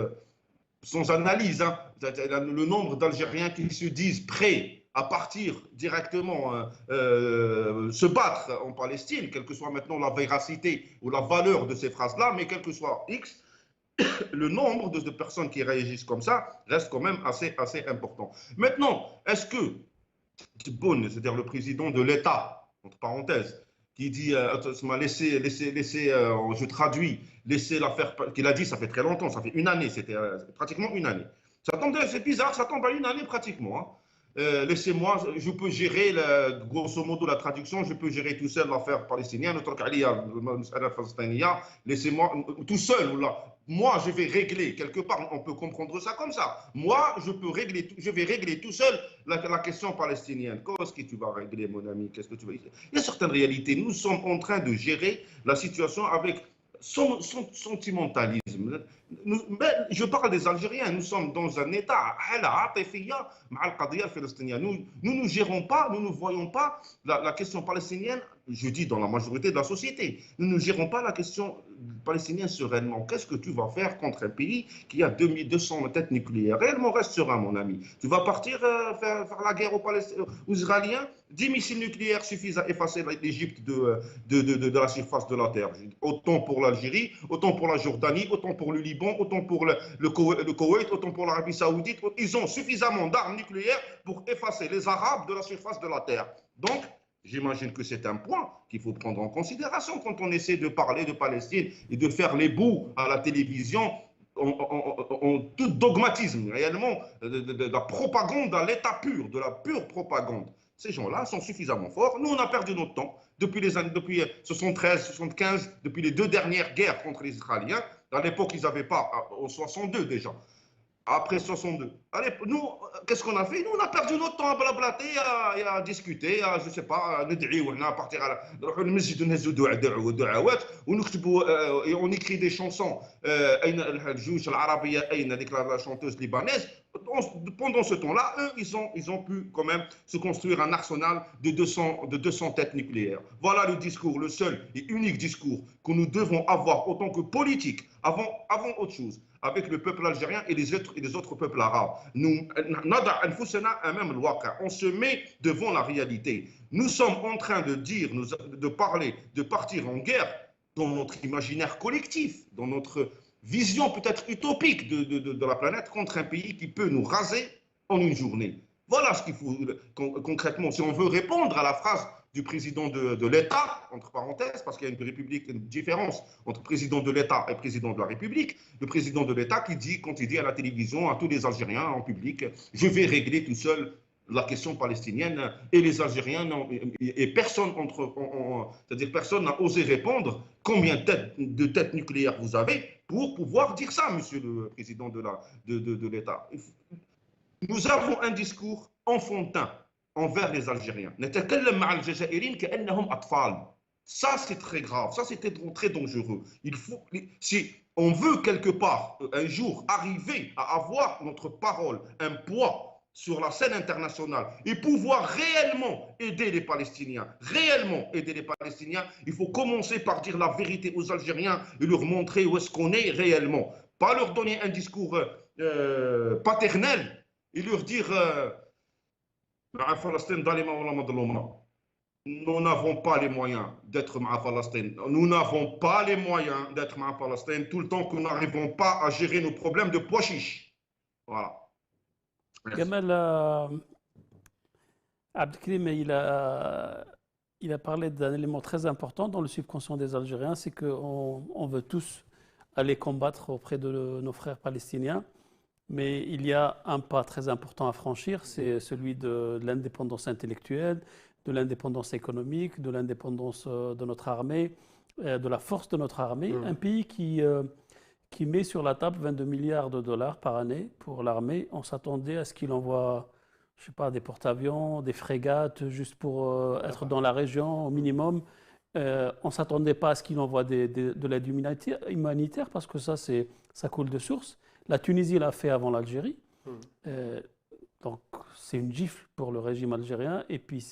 sans analyse, hein, le nombre d'Algériens qui se disent prêts à partir directement se battre en Palestine, quelle que soit maintenant la véracité ou la valeur de ces phrases-là, mais quel que soit X, le nombre de personnes qui réagissent comme ça reste quand même assez important. Maintenant, est-ce que Tebboune, c'est-à-dire le président de l'État, entre parenthèses, qui dit, je traduis, laissez l'affaire, qu'il a dit, ça fait très longtemps, ça fait une année, c'était pratiquement une année. Ça tombe, c'est bizarre, ça tombe à une année pratiquement. Hein. Laissez-moi, je peux gérer, grosso modo, la traduction, je peux gérer tout seul l'affaire palestinienne, laissez-moi tout seul. Là. Moi, je vais régler, quelque part, on peut comprendre ça comme ça. Moi, je vais régler tout seul la question palestinienne. Qu'est-ce que tu vas régler, mon ami? Qu'est-ce que tu vas... Il y a certaines réalités. Nous sommes en train de gérer la situation avec sentimentalisme. Je parle des Algériens, nous sommes dans un état nous ne gérons pas, nous ne voyons pas la question palestinienne, je dis dans la majorité de la société, nous ne gérons pas la question palestinienne sereinement. Qu'est-ce que tu vas faire contre un pays qui a 2200 têtes nucléaires? Réellement, reste serein, mon ami. Tu vas partir faire la guerre aux Israéliens? 10 missiles nucléaires suffisent à effacer l'Égypte de la surface de la Terre. Autant pour l'Algérie, autant pour la Jordanie, autant pour le Liban, autant pour le Koweït, autant pour l'Arabie Saoudite. Ils ont suffisamment d'armes nucléaires pour effacer les Arabes de la surface de la Terre. Donc, j'imagine que c'est un point qu'il faut prendre en considération quand on essaie de parler de Palestine et de faire les bouts à la télévision en tout dogmatisme, réellement, de la propagande à l'état pur, de la pure propagande. Ces gens-là sont suffisamment forts. Nous, on a perdu notre temps depuis 73, 75, depuis les 2 dernières guerres contre les Israéliens. À l'époque, ils n'avaient pas, en 62 déjà. Après 62. Allez, nous, qu'est-ce qu'on a fait? Nous, on a perdu notre temps à blablater, à discuter, je ne sais pas, à partir à et on écrit des chansons. La chanteuse libanaise. Pendant ce temps-là, eux, ils ont pu quand même se construire un arsenal de 200 têtes nucléaires. Voilà le discours, le seul et unique discours que nous devons avoir en tant que politique, avant autre chose, avec le peuple algérien et les autres peuples arabes. On se met devant la réalité. Nous sommes en train de dire, de parler, de partir en guerre dans notre imaginaire collectif, dans notre vision peut-être utopique de la planète contre un pays qui peut nous raser en une journée. Voilà ce qu'il faut concrètement. Si on veut répondre à la phrase du président de l'État, entre parenthèses, parce qu'il y a une différence entre président de l'État et président de la République, le président de l'État quand il dit à la télévision, à tous les Algériens en public, je vais régler tout seul la question palestinienne, et les Algériens et personne c'est-à-dire personne n'a osé répondre combien de têtes nucléaires vous avez pour pouvoir dire ça, monsieur le président de l'État. Nous avons un discours enfantin envers les Algériens. Ça, c'est très grave, ça, c'est très dangereux. Si on veut quelque part, un jour, arriver à avoir notre parole, un poids sur la scène internationale et pouvoir réellement aider les Palestiniens, il faut commencer par dire la vérité aux Algériens et leur montrer où est-ce qu'on est réellement. Pas leur donner un discours paternel et leur dire nous n'avons pas les moyens d'être ma Palestine. Nous n'avons pas les moyens d'être ma Palestine tout le temps que nous n'arrivons pas à gérer nos problèmes de pois chiches. Voilà. Gamal Abdelkrim, il a parlé d'un élément très important dans le subconscient des Algériens, c'est qu'on veut tous aller combattre auprès de nos frères palestiniens, mais il y a un pas très important à franchir, c'est celui de l'indépendance intellectuelle, de l'indépendance économique, de l'indépendance de notre armée, de la force de notre armée. Un pays qui met sur la table 22 milliards de dollars par année pour l'armée. On s'attendait à ce qu'il envoie, je sais pas, des porte-avions, des frégates, juste pour être dans la région au minimum. On ne s'attendait pas à ce qu'il envoie de l'aide humanitaire parce que ça coule de source. La Tunisie l'a fait avant l'Algérie. Donc c'est une gifle pour le régime algérien. Et puis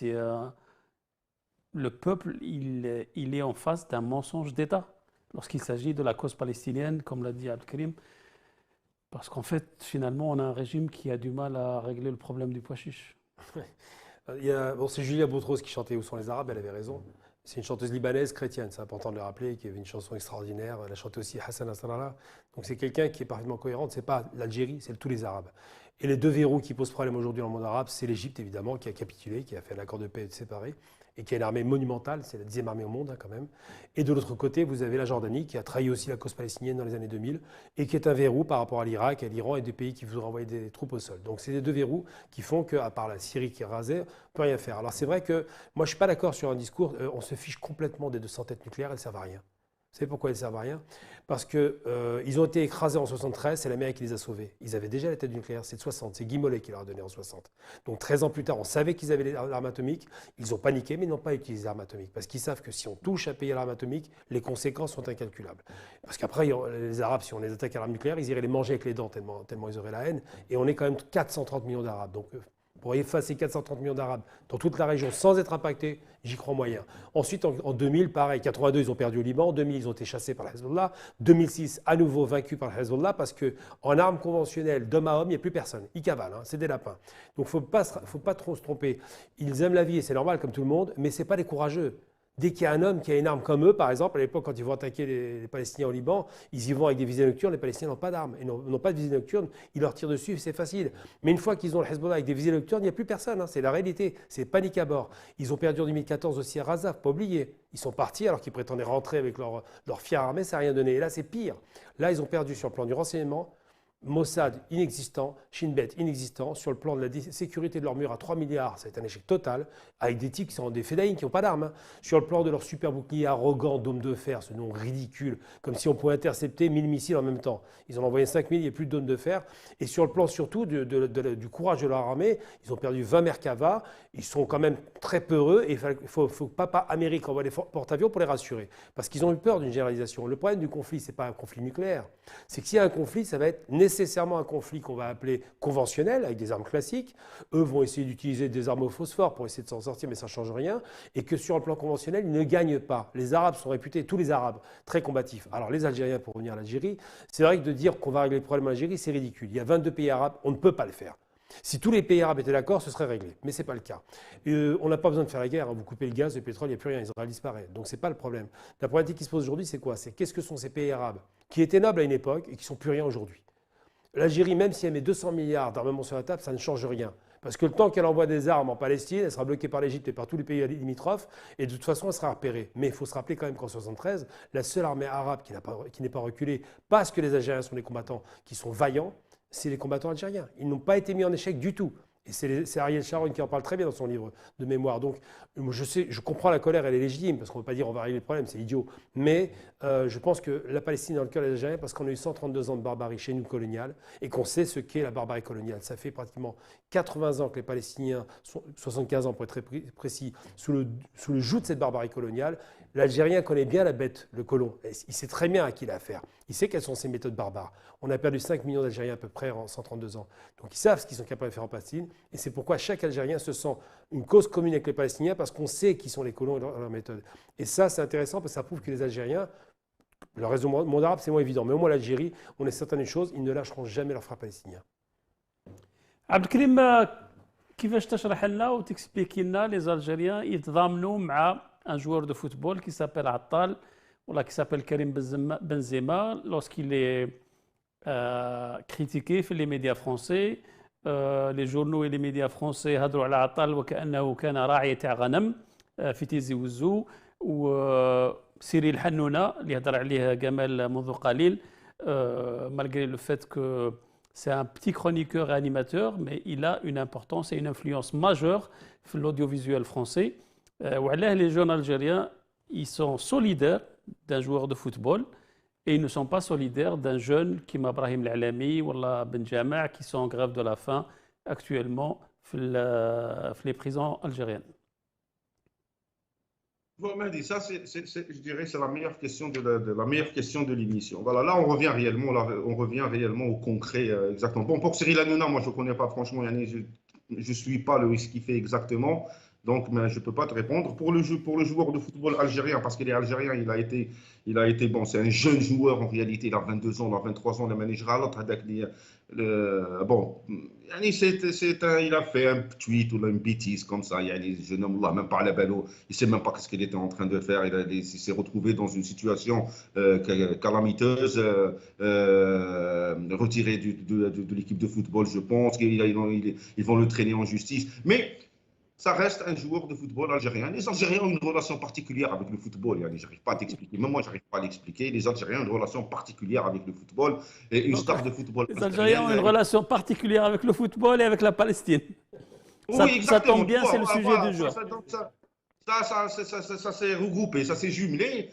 le peuple, il est en face d'un mensonge d'État lorsqu'il s'agit de la cause palestinienne, comme l'a dit Abdelkrim. Parce qu'en fait, finalement, on a un régime qui a du mal à régler le problème du pois chiche. C'est Julia Boutros qui chantait Où sont les Arabes, elle avait raison. C'est une chanteuse libanaise chrétienne, c'est important de le rappeler, qui avait une chanson extraordinaire. Elle a chanté aussi Hassan Nasrallah. Donc c'est quelqu'un qui est parfaitement cohérent. C'est pas l'Algérie, c'est tous les Arabes. Et les deux verrous qui posent problème aujourd'hui dans le monde arabe, c'est l'Égypte évidemment, qui a capitulé, qui a fait un accord de paix séparé, et qui a une armée monumentale, c'est la 10e armée au monde quand même. Et de l'autre côté, vous avez la Jordanie, qui a trahi aussi la cause palestinienne dans les années 2000, et qui est un verrou par rapport à l'Irak, à l'Iran et des pays qui voudraient envoyer des troupes au sol. Donc c'est les deux verrous qui font qu'à part la Syrie qui est rasée, on ne peut rien faire. Alors c'est vrai que moi je ne suis pas d'accord sur un discours, on se fiche complètement des 200 têtes nucléaires, elles ne servent à rien. Vous savez pourquoi elles ne servent à rien? Parce qu'ils ont été écrasés en 73, c'est l'Amérique qui les a sauvés. Ils avaient déjà la tête nucléaire, c'est de 60, c'est Guy Mollet qui leur a donné en 60. Donc 13 ans plus tard, on savait qu'ils avaient l'arme atomique, ils ont paniqué, mais ils n'ont pas utilisé l'arme atomique. Parce qu'ils savent que si on touche à payer l'arme atomique, les conséquences sont incalculables. Parce qu'après, les Arabes, si on les attaque à l'arme nucléaire, ils iraient les manger avec les dents, tellement ils auraient la haine. Et on est quand même 430 millions d'Arabes. Donc pour effacer 430 millions d'Arabes dans toute la région sans être impactés, j'y crois moyen. Ensuite, en 2000, pareil, 82, ils ont perdu au Liban. En 2000, ils ont été chassés par le Hezbollah. 2006, à nouveau vaincus par le Hezbollah parce qu'en armes conventionnelles, d'homme à homme, il n'y a plus personne. Ils cavalent, hein, c'est des lapins. Donc, il ne faut pas trop se tromper. Ils aiment la vie et c'est normal comme tout le monde, mais ce n'est pas des courageux. Dès qu'il y a un homme qui a une arme comme eux, par exemple, à l'époque, quand ils vont attaquer les Palestiniens au Liban, ils y vont avec des visées nocturnes, les Palestiniens n'ont pas d'armes, ils n'ont pas de visée nocturne, ils leur tirent dessus, c'est facile. Mais une fois qu'ils ont le Hezbollah avec des visées nocturnes, il n'y a plus personne, hein, c'est la réalité, c'est panique à bord. Ils ont perdu en 2014 aussi à Rafah, pas oublier. Ils sont partis alors qu'ils prétendaient rentrer avec leur fière armée, ça n'a rien donné. Et là, c'est pire. Là, ils ont perdu sur le plan du renseignement, Mossad inexistant, Shin Bet inexistant, sur le plan de la sécurité de leur mur à 3 milliards, ça a été un échec total, avec des types qui sont des fédéines qui n'ont pas d'armes. Hein. Sur le plan de leur super bouclier arrogant, dôme de fer, ce nom ridicule, comme si on pouvait intercepter 1000 missiles en même temps. Ils en ont envoyé 5000, il n'y a plus de dôme de fer. Et sur le plan surtout du courage de leur armée, ils ont perdu 20 Merkava, ils sont quand même très peureux et il faut que Papa Amérique envoie des porte-avions pour les rassurer. Parce qu'ils ont eu peur d'une généralisation. Le problème du conflit, ce n'est pas un conflit nucléaire, c'est que s'il y a un conflit, ça va être nécessairement un conflit qu'on va appeler conventionnel, avec des armes classiques. Eux vont essayer d'utiliser des armes au phosphore pour essayer de s'en sortir, mais ça ne change rien. Et que sur le plan conventionnel, ils ne gagnent pas. Les Arabes sont réputés, tous les Arabes, très combatifs. Alors les Algériens, pour revenir à l'Algérie, c'est vrai que de dire qu'on va régler le problème en Algérie, c'est ridicule. Il y a 22 pays arabes, on ne peut pas le faire. Si tous les pays arabes étaient d'accord, ce serait réglé. Mais ce n'est pas le cas. On n'a pas besoin de faire la guerre. Hein. Vous coupez le gaz, le pétrole, il n'y a plus rien. Israël disparaît. Donc ce n'est pas le problème. La problématique qui se pose aujourd'hui, c'est quoi? C'est qu'est-ce que sont ces pays arabes qui étaient nobles à une époque et qui ne sont plus rien aujourd'hui? L'Algérie, même si elle met 200 milliards d'armements sur la table, ça ne change rien. Parce que le temps qu'elle envoie des armes en Palestine, elle sera bloquée par l'Égypte et par tous les pays limitrophes, et de toute façon, elle sera repérée. Mais il faut se rappeler quand même qu'en 1973, la seule armée arabe qui n'est pas reculée, parce que les Algériens sont des combattants qui sont vaillants, c'est les combattants algériens. Ils n'ont pas été mis en échec du tout. Et c'est Ariel Sharon qui en parle très bien dans son livre de mémoire. Donc, je comprends la colère, elle est légitime, parce qu'on ne peut pas dire on va régler le problème, c'est idiot. Mais je pense que la Palestine est dans le cœur des Algériens, parce qu'on a eu 132 ans de barbarie chez nous coloniale, et qu'on sait ce qu'est la barbarie coloniale. Ça fait pratiquement 80 ans que les Palestiniens, 75 ans pour être très précis, sous le joug de cette barbarie coloniale. L'Algérien connaît bien la bête, le colon. Il sait très bien à qui il a affaire. Il sait quelles sont ses méthodes barbares. On a perdu 5 millions d'Algériens à peu près en 132 ans. Donc ils savent ce qu'ils sont capables de faire en Palestine. Et c'est pourquoi chaque Algérien se sent une cause commune avec les Palestiniens, parce qu'on sait qui sont les colons et leurs méthodes. Et ça, c'est intéressant parce que ça prouve que les Algériens, le reste du monde arabe, c'est moins évident. Mais au moins l'Algérie, on est certain d'une chose, ils ne lâcheront jamais leurs frères palestiniens. Abdelkrim, كيفاش تشرح لنا وتكسبليكي لنا les Algériens يتضامنوا مع un joueur de football qui s'appelle Attal, ou qui s'appelle Karim Benzema, lorsqu'il est critiqué في les médias français, les journaux et les médias français هضروا على عطال وكأنه كان راعي تاع غنم في تيزي وزو، وسيري الحنونة اللي هضر عليه جمال منذ قليل malgré le fait que c'est un petit chroniqueur et animateur, mais il a une importance et une influence majeure sur l'audiovisuel français. Les jeunes Algériens, ils sont solidaires d'un joueur de football et ils ne sont pas solidaires d'un jeune comme Brahim L'Alami ou Ben Jama qui sont en grève de la faim actuellement dans les prisons algériennes. Bon, Mehdi, ça, je dirais, c'est la meilleure question la meilleure question de l'émission. Voilà, là, on revient réellement au concret, exactement. Bon, pour Cyril Hanouna, moi, je ne connais pas, franchement, Yannis, je ne suis pas ce qu'il fait exactement Donc, mais je ne peux pas te répondre. Pour le joueur de football algérien, parce qu'il est algérien, il a été bon, c'est un jeune joueur en réalité, il a 22 ans, il a 23 ans, bon, il a fait un tweet ou une bêtise comme ça, je n'aime même pas la balle, il ne sait même pas ce qu'il était en train de faire, il s'est retrouvé dans une situation calamiteuse, retiré de l'équipe de football, je pense, ils vont le traîner en justice. Mais ça reste un joueur de football algérien. Les Algériens ont une relation particulière avec le football. J'arrive pas à t'expliquer. Même moi, j'arrive pas à l'expliquer. Les Algériens ont une relation particulière avec le football. Et une Donc, star de football les Algériens ont une relation particulière avec le football et avec la Palestine. Ça, Oui, ça exactement. tombe bien, c'est le Voilà, sujet voilà, du jour. ça s'est regroupé, ça s'est jumelé.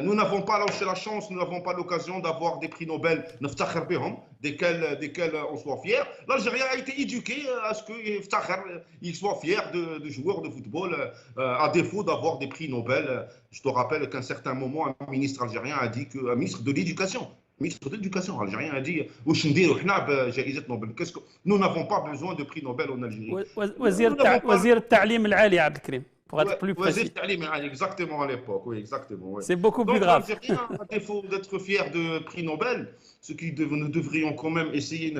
Nous n'avons pas la chance, nous n'avons pas l'occasion d'avoir des prix Nobel desquels on soit fier. L'Algérien a été éduqué à ce qu'il soit fier de joueurs de football, à défaut d'avoir des prix Nobel. Je te rappelle qu'à un certain moment, un ministre algérien a dit un ministre de l'Éducation. Ministre de l'Éducation algérien a dit nous n'avons pas besoin de prix Nobel en Algérie. وزير التعليم العالي عبد الكريم, pour être plus précis. Exactement à l'époque, oui, exactement. Ouais. C'est beaucoup plus Donc grave. l'Algérien, à défaut d'être fier de prix Nobel, ce nous devrions quand même essayer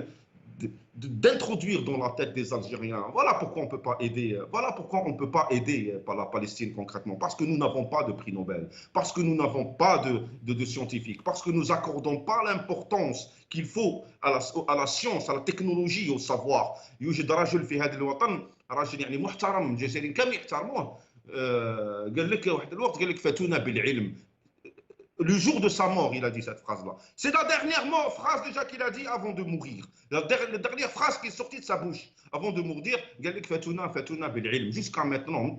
d'introduire dans la tête des Algériens. Voilà pourquoi on ne peut pas aider. Voilà pourquoi on ne peut pas aider la Palestine concrètement. Parce que nous n'avons pas de prix Nobel, parce que nous n'avons pas de scientifiques, parce que nous n'accordons pas l'importance qu'il faut à la science, à la technologie, au savoir. يوجد رجل في هذا الوطن راجل يعني محترم الجزائريين كامل يحترموه قال لك واحد الوقت قال لك فاتونا بالعلم. Le jour de sa mort, il a dit cette phrase-là. C'est la dernière phrase déjà qu'il a dit avant de mourir. La dernière phrase qui est sortie de sa bouche avant de mourir, jusqu'à maintenant,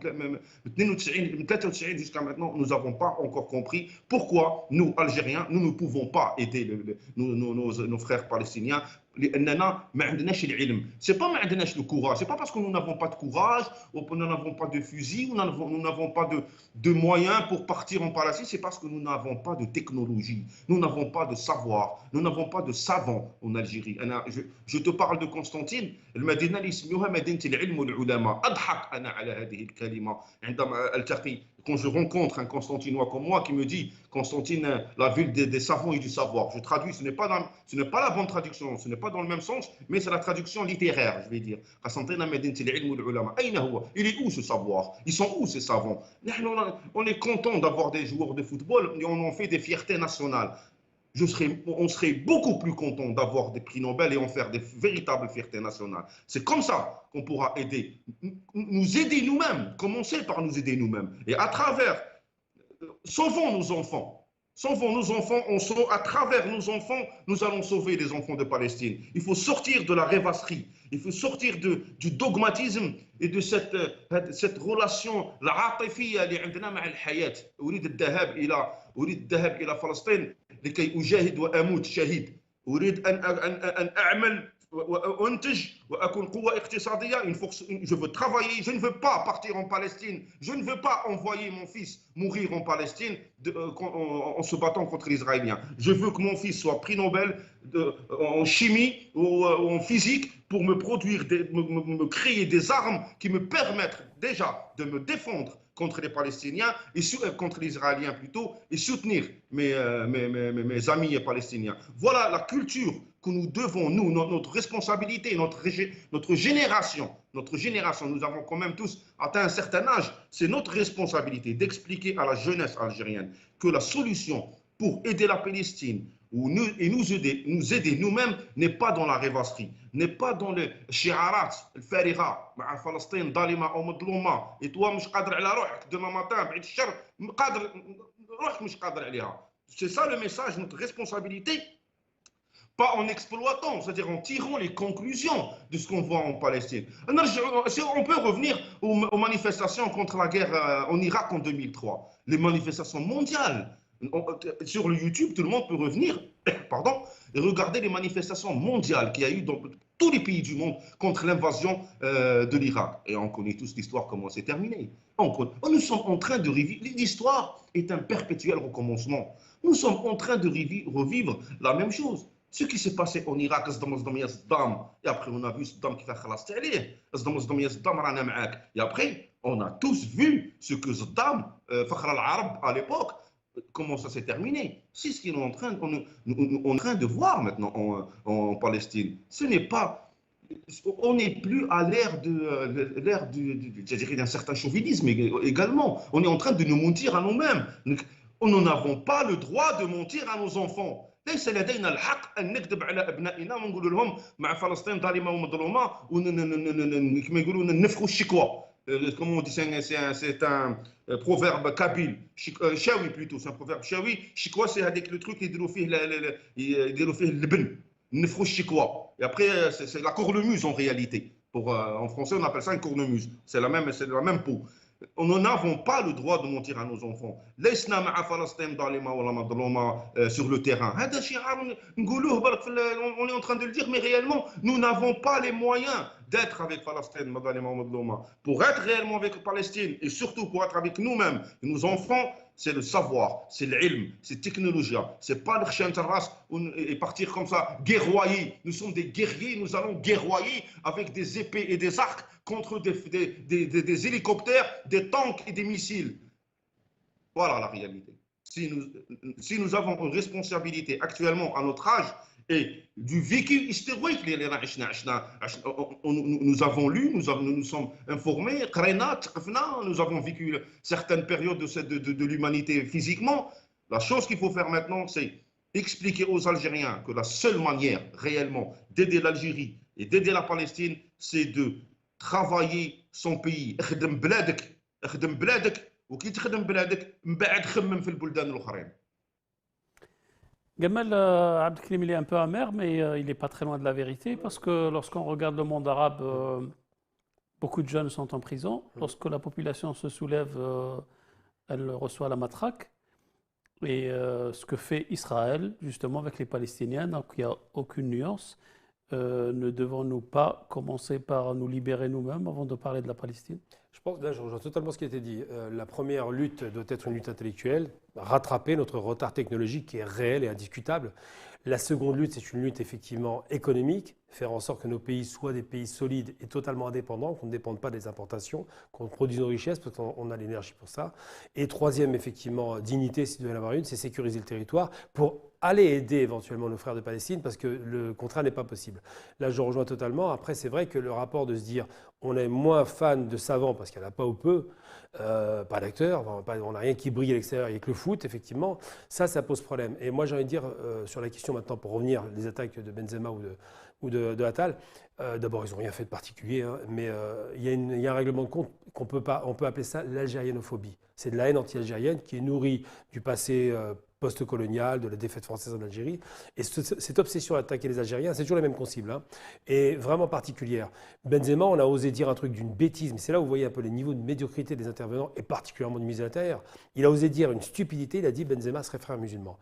jusqu'à maintenant, nous n'avons pas encore compris pourquoi nous, Algériens, nous ne pouvons pas aider nos frères palestiniens. C'est pas le courage, c'est pas parce que nous n'avons pas de courage, ou nous n'avons pas de fusil, ou nous n'avons pas de moyens pour partir en Palestine, c'est parce que nous n'avons pas de technologie, nous n'avons pas de savoir, nous n'avons pas de savants en Algérie. Je te parle de Constantine, المدينة اللي يسميوها مدينة العلم والعلماء. أضحك أنا على هذه الكلمة عندما ألتقي quand je rencontre un Constantinois comme moi qui me dit Constantine, la ville des savants et du savoir. Je traduis, ce n'est pas la bonne traduction, ce n'est pas dans le même sens, mais c'est la traduction littéraire, je vais dire. Il est où ce savoir? Ils sont où ces savants? On est content d'avoir des joueurs de football et on en fait des fiertés nationales. On serait beaucoup plus content d'avoir des prix Nobel et en faire des véritables fiertés nationales. C'est comme ça qu'on pourra nous aider nous-mêmes, commencer par nous aider nous-mêmes. Et à travers, sauvons nos enfants. À travers nos enfants, nous allons sauver les enfants de Palestine. Il faut sortir de la rêvasserie, il faut sortir du dogmatisme et de cette relation, la عاطفية اللي عندنا مع الحياة. أريد الذهاب إلى فلسطين لكي أجاهد وأموت شهيد. أريد أن أعمل وأنتج وأكون قوة اقتصادية. Je veux travailler, je ne veux pas partir en Palestine, je ne veux pas envoyer mon fils mourir en Palestine en se battant contre les Israéliens. Je veux que mon fils soit prix Nobel en chimie ou en physique pour me produire, me créer des armes qui me permettent déjà de me défendre contre les Palestiniens, contre les Israéliens plutôt, et soutenir mes amis palestiniens. Voilà la culture que nous devons, nous, notre responsabilité, notre génération, nous avons quand même tous atteint un certain âge, c'est notre responsabilité d'expliquer à la jeunesse algérienne que la solution pour aider la Palestine et nous aider nous-mêmes n'est pas dans la rêvasserie, n'est pas dans le shi'arat, le farira, مع فلسطين ظالمة أو مظلومة, et toi مش قادر على روحك demain matin بعد الشر روحك مش قادر عليها. C'est ça le message, notre responsabilité. Pas en exploitant, c'est-à-dire en tirant les conclusions de ce qu'on voit en Palestine. On peut revenir aux manifestations contre la guerre en Irak en 2003, les manifestations mondiales. Sur le YouTube, tout le monde peut revenir et regarder les manifestations mondiales qu'il y a eu dans tous les pays du monde contre l'invasion de l'Irak. Et on connaît tous l'histoire, comment c'est terminé. Nous sommes en train de revivre. L'histoire est un perpétuel recommencement. Nous sommes en train de revivre la même chose. Ce qui s'est passé en Irak, et après on a vu Saddam qui a خلصت عليه, et après on a tous vu ce que Saddam, Fakhr al-Arab à l'époque, comment ça s'est terminé. C'est ce qu'on est en train de voir maintenant en Palestine. Ce n'est pas, on n'est plus à l'ère d'un certain chauvinisme également. On est en train de nous mentir à nous-mêmes. Nous n'avons pas le droit de mentir à nos enfants. ليس لدينا الحق أن نكذب على أبنائنا ونقول لهم مع فلسطين ظالمة ومظلومة كما يقولوا ننفخوا الشكوى. Comme on dit, c'est un proverbe kabyle, chaoui plutôt, c'est un proverbe chaoui. Shikwa, c'est avec le truc, ils disent le ben, nefrou shikwa. Et après, c'est la cornemuse en réalité. En français, on appelle ça une cornemuse. C'est la même peau. Nous n'avons pas le droit de mentir à nos enfants. Laissez-nous avec Palestine sur le terrain. On est en train de le dire, mais réellement, nous n'avons pas les moyens d'être avec Palestine. Pour être réellement avec Palestine et surtout pour être avec nous-mêmes, nos enfants, c'est le savoir, c'est l'ilm, c'est la technologie. C'est pas le chien de race et partir comme ça, guerroyer. Nous sommes des guerriers, nous allons guerroyer avec des épées et des arcs contre des hélicoptères, des tanks et des missiles. Voilà la réalité. Si nous avons une responsabilité actuellement à notre âge et du vécu historique, nous avons lu, nous sommes informés, nous avons vécu certaines périodes de l'humanité physiquement. La chose qu'il faut faire maintenant, c'est expliquer aux Algériens que la seule manière réellement d'aider l'Algérie et d'aider la Palestine, c'est de travailler son pays. اخدم بلادك وكي تخدم بلادك من بعد خمم في البلدان الأخرين. Gamal Abdelkrim, il est un peu amer, mais il n'est pas très loin de la vérité, parce que lorsqu'on regarde le monde arabe, beaucoup de jeunes sont en prison. Lorsque la population se soulève, elle reçoit la matraque. Et ce que fait Israël, justement, avec les Palestiniens, donc il n'y a aucune nuance. Ne devons-nous pas commencer par nous libérer nous-mêmes avant de parler de la Palestine? Je pense, là, je rejoins totalement ce qui a été dit. La première lutte doit être une lutte intellectuelle, rattraper notre retard technologique qui est réel et indiscutable. La seconde lutte, c'est une lutte effectivement économique, faire en sorte que nos pays soient des pays solides et totalement indépendants, qu'on ne dépende pas des importations, qu'on produise nos richesses parce qu'on a l'énergie pour ça. Et troisième, effectivement, dignité, s'il doit y en avoir une, c'est sécuriser le territoire pour aller aider éventuellement nos frères de Palestine parce que le contraire n'est pas possible. Là, je rejoins totalement. Après, c'est vrai que le rapport de se dire on est moins fan de savants parce qu'il n'y en a pas ou peu, pas d'acteurs, on n'a rien qui brille à l'extérieur, il n'y a que le foot, effectivement, ça pose problème. Et moi, j'ai envie de dire sur la question maintenant, pour revenir des attaques de Benzema ou de Attal, d'abord, ils n'ont rien fait de particulier, hein, mais il y a un règlement de compte on peut appeler ça l'algérianophobie. C'est de la haine anti-algérienne qui est nourrie du passé post-colonial, de la défaite française en Algérie. Et cette obsession d'attaquer les Algériens, c'est toujours la même concible, hein, et vraiment particulière. Benzema, on a osé dire un truc d'une bêtise, mais c'est là où vous voyez un peu les niveaux de médiocrité des intervenants, et particulièrement du ministre de l'Intérieur. Il a osé dire une stupidité, il a dit Benzema serait frère musulman.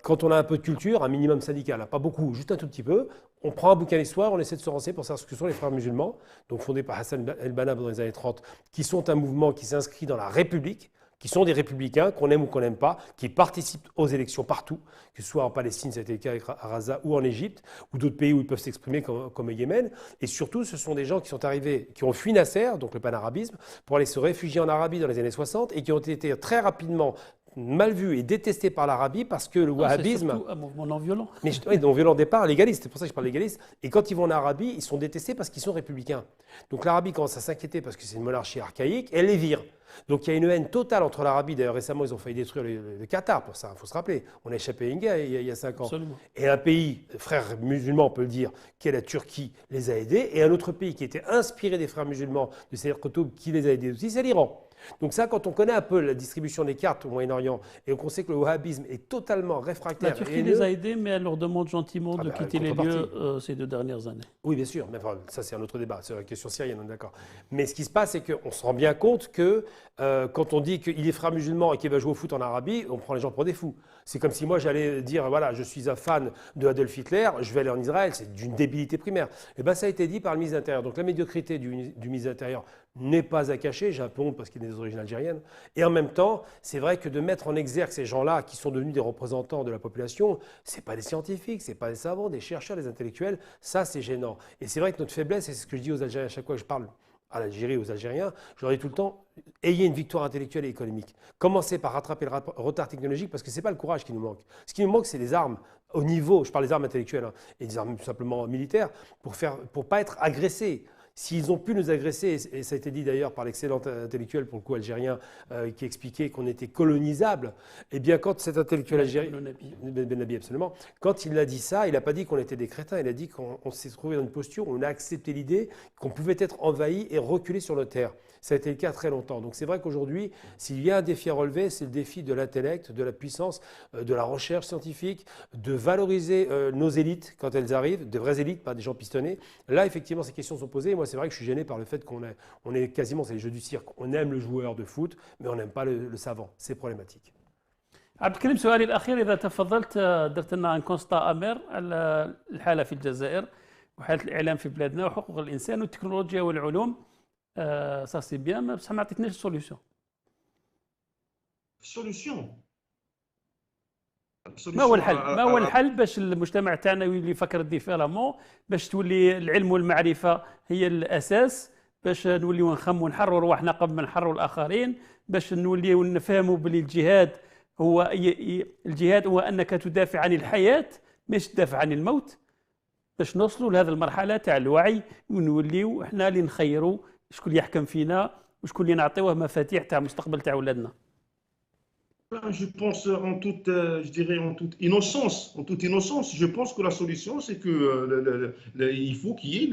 Quand on a un peu de culture, un minimum syndical, pas beaucoup, juste un tout petit peu, on prend un bouquin d'histoire, on essaie de se renseigner pour savoir ce que sont les frères musulmans, donc fondés par Hassan el-Banna dans les années 30, qui sont un mouvement qui s'inscrit dans la République, qui sont des républicains, qu'on aime ou qu'on n'aime pas, qui participent aux élections partout, que ce soit en Palestine, ça a été le cas avec Raza, ou en Égypte, ou d'autres pays où ils peuvent s'exprimer comme au Yémen. Et surtout, ce sont des gens qui sont arrivés, qui ont fui Nasser, donc le panarabisme, pour aller se réfugier en Arabie dans les années 60 et qui ont été très rapidement mal vu et détesté par l'Arabie parce que le wahhabisme... C'est surtout un mouvement non violent. Mais non violent au départ, légaliste, c'est pour ça que je parle légaliste. Et quand ils vont en Arabie, ils sont détestés parce qu'ils sont républicains. Donc l'Arabie commence à s'inquiéter parce que c'est une monarchie archaïque, et elle les vire. Donc il y a une haine totale entre l'Arabie. D'ailleurs, récemment, ils ont failli détruire le Qatar pour ça, il faut se rappeler. On a échappé à une guerre il y a 5 ans. Absolument. Et un pays, frères musulmans, on peut le dire, qui est la Turquie, les a aidés. Et un autre pays qui était inspiré des frères musulmans de Saïd Qutb, qui les a aidés aussi, c'est l'Iran. Donc ça, quand on connaît un peu la distribution des cartes au Moyen-Orient et qu'on sait que le wahhabisme est totalement réfractaire... La Turquie les a aidés, mais elle leur demande gentiment de quitter les lieux ces 2 dernières années. Oui, bien sûr, mais enfin, ça c'est un autre débat, c'est la question syrienne, on est d'accord. Mais ce qui se passe, c'est qu'on se rend bien compte que quand on dit qu'il est frère musulman et qu'il va jouer au foot en Arabie, on prend les gens pour des fous. C'est comme si moi j'allais dire, voilà, je suis un fan de Adolf Hitler, je vais aller en Israël, c'est d'une débilité primaire. Et bien ça a été dit par le ministre de l'Intérieur. Donc la médiocrité du ministre de l'Intérieur n'est pas à cacher, j'ai un peu honte parce qu'il est des origines algériennes. Et en même temps, c'est vrai que de mettre en exergue ces gens-là qui sont devenus des représentants de la population, c'est pas des scientifiques, c'est pas des savants, des chercheurs, des intellectuels, ça c'est gênant. Et c'est vrai que notre faiblesse, et c'est ce que je dis aux Algériens à chaque fois que je parle à l'Algérie, aux Algériens, je leur dis tout le temps, ayez une victoire intellectuelle et économique. Commencez par rattraper le retard technologique parce que ce n'est pas le courage qui nous manque. Ce qui nous manque, c'est les armes au niveau, je parle des armes intellectuelles hein, et des armes tout simplement militaires, pour pas être agressés. S'ils ont pu nous agresser, et ça a été dit d'ailleurs par l'excellent intellectuel, pour le coup algérien, qui expliquait qu'on était colonisable, eh bien quand cet intellectuel algérien, Ben Nabi absolument, quand il a dit ça, il n'a pas dit qu'on était des crétins, il a dit qu'on s'est trouvé dans une posture où on a accepté l'idée qu'on pouvait être envahi et reculer sur nos terres. Ça a été le cas très longtemps. Donc c'est vrai qu'aujourd'hui, s'il y a un défi à relever, c'est le défi de l'intellect, de la puissance, de la recherche scientifique, de valoriser nos élites quand elles arrivent, de vraies élites, pas des gens pistonnés. Là, effectivement, ces questions sont posées. Et moi, c'est vrai que je suis gêné par le fait qu'on est quasiment, c'est les jeux du cirque. On aime le joueur de foot, mais on n'aime pas le savant. C'est problématique. عبد الكريم سؤالي الأخير إذا تفضلت درت لنا ان كونستا أمير على الحالة في الجزائر وحالة الإعلام في بلادنا وحقوق الإنسان والتكنولوجيا والعلوم سا سي بيان بصح ما عطيتنيش السوليسيون. Solution. ما هو الحل؟ Solution ما هو الحل باش المجتمع تاعنا يولي يفكر ديفيرامون باش تولي العلم والمعرفة هي الأساس باش نوليو نخمو نحرروا رواحنا قبل ما نحرروا الآخرين باش نوليو نفهموا بلي الجهاد هو الجهاد هو أنك تدافع عن الحياة مش تدافع عن الموت باش نوصلوا لهذه المرحلة تاع الوعي ونوليو احنا اللي نخيروا شكون اللي يحكم فينا وشكون اللي نعطيوه مفاتيح تاع المستقبل تاع ولادنا. Je pense je dirais en toute innocence, je pense que la solution, c'est que il faut qu'il y ait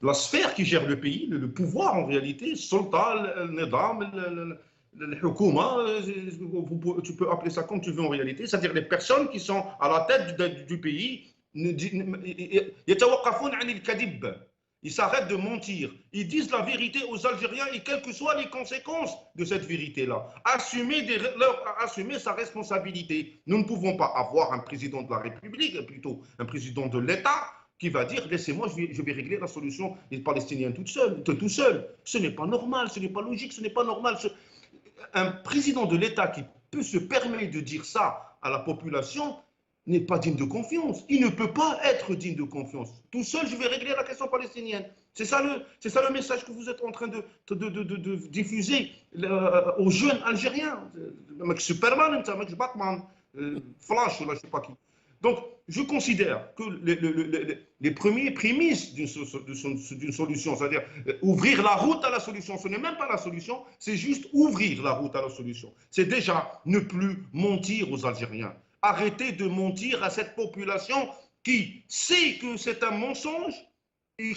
la sphère qui gère le pays, le pouvoir en réalité, Sultan, le Nidam, le Hukuma, tu peux appeler ça comme tu veux en réalité, c'est-à-dire les personnes qui sont à la tête du pays, يتوقفون عن الكذب. Ils s'arrêtent de mentir. Ils disent la vérité aux Algériens et quelles que soient les conséquences de cette vérité-là. Assumer sa responsabilité. Nous ne pouvons pas avoir un président de la République, plutôt un président de l'État, qui va dire laissez-moi, je vais régler la solution des Palestiniens tout seul. Ce n'est pas normal, ce n'est pas logique, ce n'est pas normal. Un président de l'État qui peut se permettre de dire ça à la population n'est pas digne de confiance. Il ne peut pas être digne de confiance. Tout seul, je vais régler la question palestinienne. C'est ça le message que vous êtes en train de diffuser aux jeunes Algériens. Superman, Batman, Flash, je ne sais pas qui. Donc, je considère que les premiers prémices d'une solution, c'est-à-dire ouvrir la route à la solution, ce n'est même pas la solution, c'est juste ouvrir la route à la solution. C'est déjà ne plus mentir aux Algériens. Arrêtez de mentir à cette population qui sait que c'est un mensonge et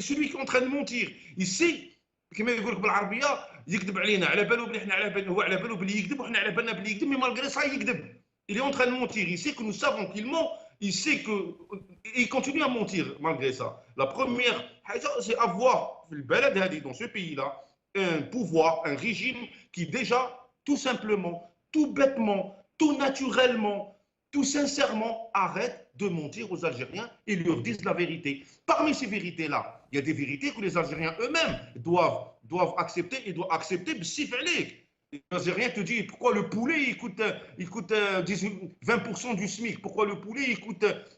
celui qui est en train de mentir, il sait كما يقول لك بالعربيه يكذب علينا على بالو بلي حنا على بالنا هو على بالو بلي يكذب وحنا على بالنا بلي يكذب مي مالغري سا يكذب. Il est en train de mentir, il sait que nous savons qu'il ment, il sait que il continue à mentir malgré ça. La première c'est avoir dans ce pays-là un pouvoir, un régime qui déjà tout simplement, tout bêtement, tout naturellement, tout sincèrement arrête de mentir aux Algériens et leur disent la vérité. Parmi ces vérités-là, il y a des vérités que les Algériens eux-mêmes doivent accepter et doivent accepter. Les Algériens te disent pourquoi le poulet il coûte 20% du SMIC, pourquoi le poulet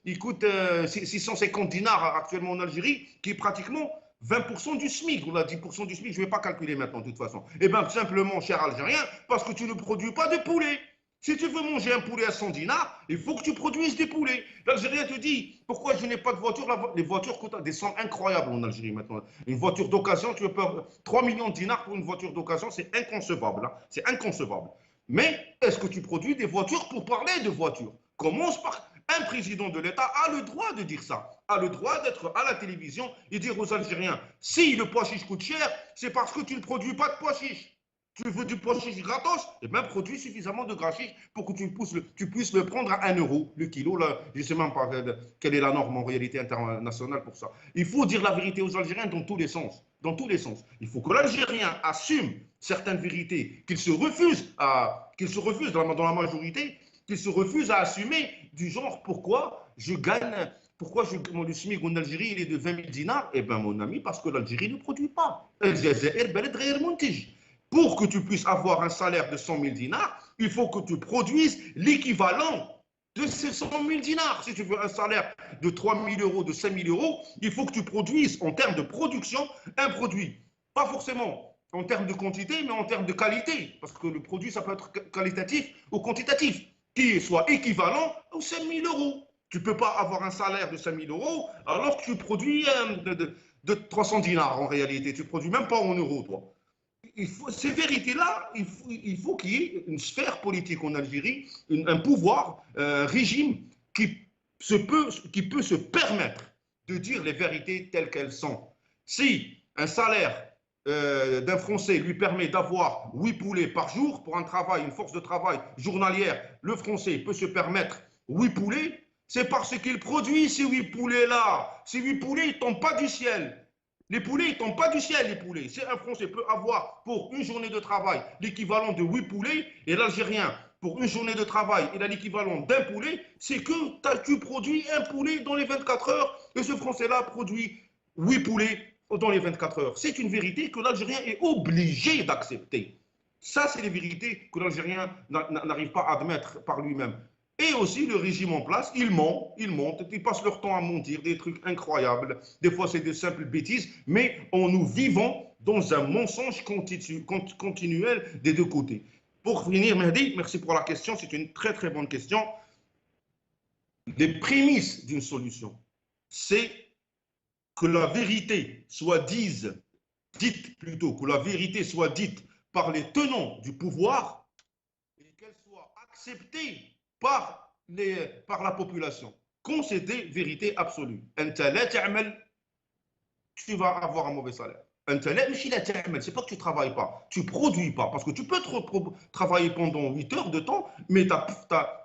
il coûte 650 dinars actuellement en Algérie, qui est pratiquement 20% du SMIC, ou là 10% du SMIC, je ne vais pas calculer maintenant de toute façon. Eh bien simplement, cher Algérien, parce que tu ne produis pas de poulet. Si tu veux manger un poulet à 100 dinars, il faut que tu produises des poulets. L'Algérien te dit, pourquoi je n'ai pas de voiture? Les voitures coûtent des sommes incroyables en Algérie maintenant. Une voiture d'occasion, tu peux 3 millions de dinars pour une voiture d'occasion, c'est inconcevable. Hein. C'est inconcevable. Mais est-ce que tu produis des voitures pour parler de voitures? Commence par un président de l'État a le droit de dire ça, a le droit d'être à la télévision et dire aux Algériens, si le pois chiche coûte cher, c'est parce que tu ne produis pas de pois chiche. Tu veux du pois chiche gratos, et bien produis suffisamment de gras chiche pour que tu puisses le prendre à 1 euro le kilo. Là, je ne sais même pas quelle est la norme en réalité internationale pour ça. Il faut dire la vérité aux Algériens dans tous les sens. dans tous les sens. Il faut que l'Algérien assume certaines vérités, qu'il se refuse dans la majorité, qu'il se refuse à assumer du genre pourquoi je gagne, le SMIC en Algérie il est de 20 000 dinars. Eh bien mon ami, parce que l'Algérie ne produit pas. Pour que tu puisses avoir un salaire de 100 000 dinars, il faut que tu produises l'équivalent de ces 100 000 dinars. Si tu veux un salaire de 3 000 euros, de 5 000 euros, il faut que tu produises en termes de production un produit. Pas forcément en termes de quantité, mais en termes de qualité. Parce que le produit, ça peut être qualitatif ou quantitatif, qui soit équivalent aux 5 000 euros. Tu ne peux pas avoir un salaire de 5 000 euros alors que tu produis de 300 dinars en réalité. Tu ne produis même pas en euros, toi. Ces vérités-là, il faut qu'il y ait une sphère politique en Algérie, un pouvoir, un régime qui peut se permettre de dire les vérités telles qu'elles sont. Si un salaire d'un Français lui permet d'avoir 8 poulets par jour pour un travail, une force de travail journalière, le Français peut se permettre 8 poulets, c'est parce qu'il produit ces 8 poulets-là. Ces 8 poulets, ils ne tombent pas du ciel. Les poulets, ils ne tombent pas du ciel, les poulets. Si un Français peut avoir pour une journée de travail l'équivalent de 8 poulets, et l'Algérien, pour une journée de travail, il a l'équivalent d'un poulet, c'est que tu produis un poulet dans les 24 heures, et ce Français-là produit 8 poulets dans les 24 heures. C'est une vérité que l'Algérien est obligé d'accepter. Ça, c'est les vérités que l'Algérien n'arrive pas à admettre par lui-même. Et aussi, le régime en place, ils mentent, ils passent leur temps à mentir, des trucs incroyables. Des fois, c'est de simples bêtises, mais nous vivons dans un mensonge continuel des deux côtés. Pour finir, Mehdi, merci pour la question, c'est une très très bonne question. Les prémices d'une solution, c'est que la vérité soit dite plutôt, que la vérité soit dite par les tenants du pouvoir et qu'elle soit acceptée par la population. Quand c'est des vérités absolues. Tu vas avoir un mauvais salaire. C'est pas que tu ne travailles pas, tu ne produis pas. Parce que tu peux travailler pendant 8 heures de temps, mais ta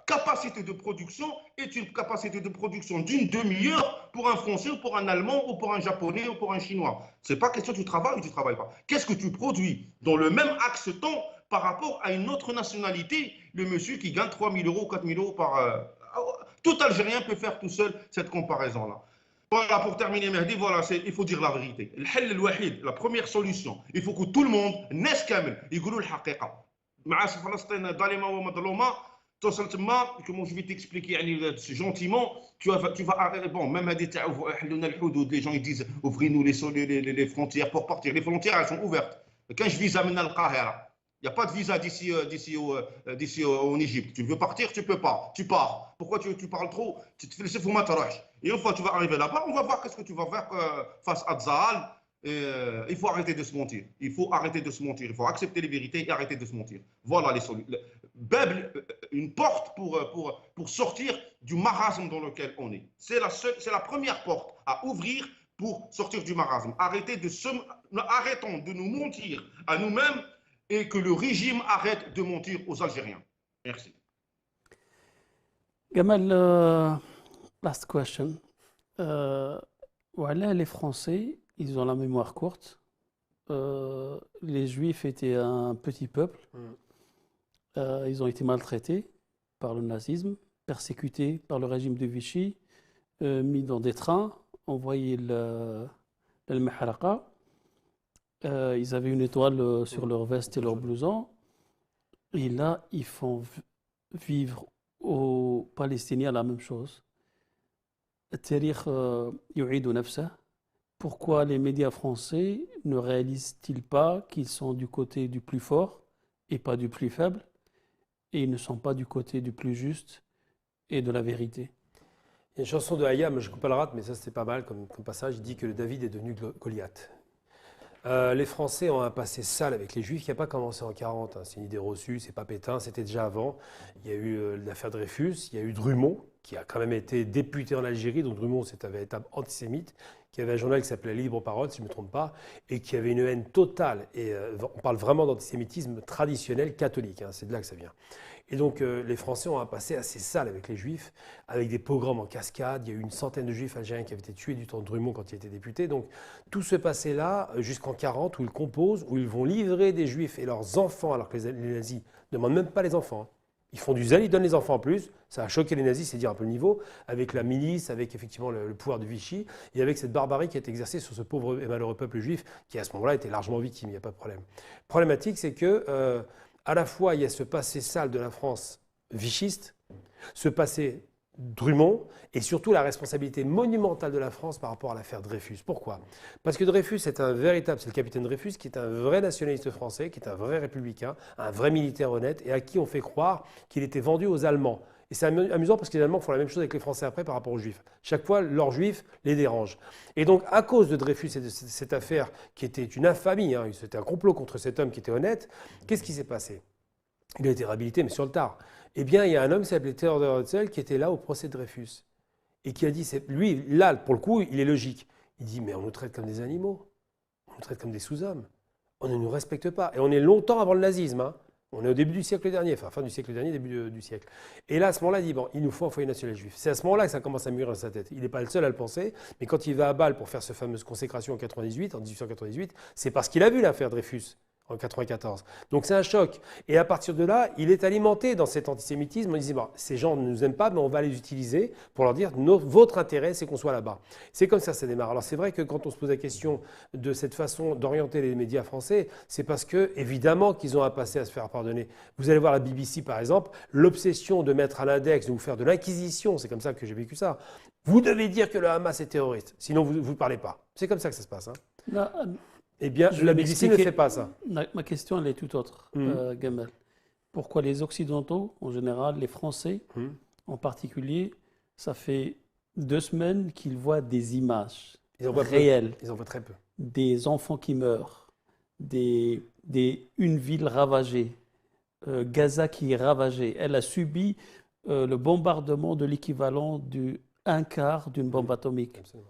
capacité de production est une capacité de production d'une demi-heure pour un Français, ou pour un Allemand, ou pour un Japonais, ou pour un Chinois. Ce n'est pas question tu travailles ou tu ne travailles pas. Qu'est-ce que tu produis dans le même axe temps par rapport à une autre nationalité, le monsieur qui gagne 3 000 euros, 4 000 euros par... Tout Algérien peut faire tout seul cette comparaison-là. Voilà, pour terminer, Mehdi, voilà, il faut dire la vérité. La première solution, il faut que tout le monde, الناس كامل, يقولوا الحقيقة. مع فلسطين ظالمة ومظلومة, توصل تما, comment je vais t'expliquer, gentiment, tu vas, bon, même à des les gens ils disent, ouvrez-nous les frontières pour partir. Les frontières, elles sont ouvertes. Quand je vise à Mina al-Qahira, il n'y a pas de visa d'ici en Égypte. Tu veux partir, tu ne peux pas. Tu pars. Pourquoi tu parles trop? Tu te fais laisser pour Matarash. Et une fois que tu vas arriver là-bas, on va voir qu'est-ce que tu vas faire face à Tzahal. Il faut arrêter de se mentir. Il faut arrêter de se mentir. Il faut accepter les vérités et arrêter de se mentir. Voilà les solutions. Une porte pour sortir du marasme dans lequel on est. C'est la première porte à ouvrir pour sortir du marasme. Arrêtons de nous mentir à nous-mêmes et que le régime arrête de mentir aux Algériens. Merci. Gamal, last question. Voilà, les Français, ils ont la mémoire courte. Les Juifs étaient un petit peuple. Ils ont été maltraités par le nazisme, persécutés par le régime de Vichy, mis dans des trains, envoyés le Maharaqa. Ils avaient une étoile sur leur veste et leur blouson. Et là, ils font vivre aux Palestiniens la même chose. Pourquoi les médias français ne réalisent-ils pas qu'ils sont du côté du plus fort et pas du plus faible, et ils ne sont pas du côté du plus juste et de la vérité? Il y a une chanson de Hayam, je ne coupe pas le rate, mais ça c'était pas mal comme passage. Il dit que le David est devenu Goliath. Les Français ont un passé sale avec les Juifs qui n'a pas commencé en 40. C'est une idée reçue, c'est pas Pétain, c'était déjà avant. Il y a eu l'affaire Dreyfus, il y a eu Drummond qui a quand même été député en Algérie. Donc Drummond, c'est un véritable antisémite qui avait un journal qui s'appelait Libre Parole, si je ne me trompe pas, et qui avait une haine totale. Et on parle vraiment d'antisémitisme traditionnel catholique, hein, c'est de là que ça vient. Et donc les Français ont un passé assez sale avec les Juifs, avec des pogroms en cascade. Il y a eu une centaine de Juifs algériens qui avaient été tués du temps de Drummond quand il était député. Donc tout ce passé-là, jusqu'en 40, où ils composent, où ils vont livrer des Juifs et leurs enfants, alors que les nazis ne demandent même pas les enfants. Ils font du zèle, ils donnent les enfants en plus. Ça a choqué les nazis, c'est dire un peu le niveau, avec la milice, avec effectivement le pouvoir de Vichy, et avec cette barbarie qui est exercée sur ce pauvre et malheureux peuple juif, qui à ce moment-là était largement victime, il n'y a pas de problème. Problématique, c'est que à la fois, il y a ce passé sale de la France vichiste, ce passé Drummond, et surtout la responsabilité monumentale de la France par rapport à l'affaire Dreyfus. Pourquoi? Parce que Dreyfus c'est le capitaine Dreyfus, qui est un vrai nationaliste français, qui est un vrai républicain, un vrai militaire honnête, et à qui on fait croire qu'il était vendu aux Allemands. Et c'est amusant parce que les Allemands font la même chose avec les Français après par rapport aux Juifs. Chaque fois, leurs Juifs les dérangent. Et donc, à cause de Dreyfus et de cette affaire qui était une infamie, hein, c'était un complot contre cet homme qui était honnête, qu'est-ce qui s'est passé? Il a été réhabilité, mais sur le tard. Eh bien, il y a un homme qui s'appelait Theodor Herzl qui était là au procès de Dreyfus. Et qui a dit, lui, là, pour le coup, il est logique. Il dit, mais on nous traite comme des animaux. On nous traite comme des sous-hommes. On ne nous respecte pas. Et on est longtemps avant le nazisme, hein. On est au début du siècle dernier, enfin fin du siècle dernier, début du siècle. Et là, à ce moment-là, il dit, bon, il nous faut un foyer national juif. C'est à ce moment-là que ça commence à mûrir dans sa tête. Il n'est pas le seul à le penser, mais quand il va à Bâle pour faire cette fameuse consécration en 1898, c'est parce qu'il a vu l'affaire Dreyfus en 94. Donc c'est un choc. Et à partir de là, il est alimenté dans cet antisémitisme. Il dit, bon, ces gens ne nous aiment pas, mais on va les utiliser pour leur dire, votre intérêt, c'est qu'on soit là-bas. C'est comme ça démarre. Alors c'est vrai que quand on se pose la question de cette façon d'orienter les médias français, c'est parce que, évidemment, qu'ils ont un passé à se faire pardonner. Vous allez voir la BBC, par exemple, l'obsession de mettre à l'index, de vous faire de l'inquisition, c'est comme ça que j'ai vécu ça. Vous devez dire que le Hamas est terroriste, sinon vous ne parlez pas. C'est comme ça que ça se passe, hein. Non, Eh bien, la BBC ne fait pas ça. ma question, elle est tout autre, Gamal. Pourquoi les Occidentaux, en général, les Français en particulier, ça fait 2 semaines qu'ils voient des images réelles, Ils en voient très peu. des enfants qui meurent, une ville ravagée, Gaza qui est ravagée. Elle a subi le bombardement de l'équivalent du 1/4 d'une bombe atomique. Absolument.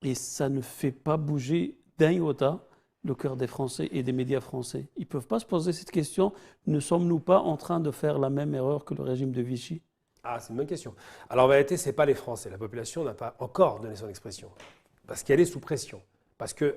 Et ça ne fait pas bouger d'un iota le cœur des Français et des médias français. Ils ne peuvent pas se poser cette question. Ne sommes-nous pas en train de faire la même erreur que le régime de Vichy? Ah, c'est une bonne question. Alors en réalité, ce n'est pas les Français. La population n'a pas encore donné son expression. Parce qu'elle est sous pression. Parce que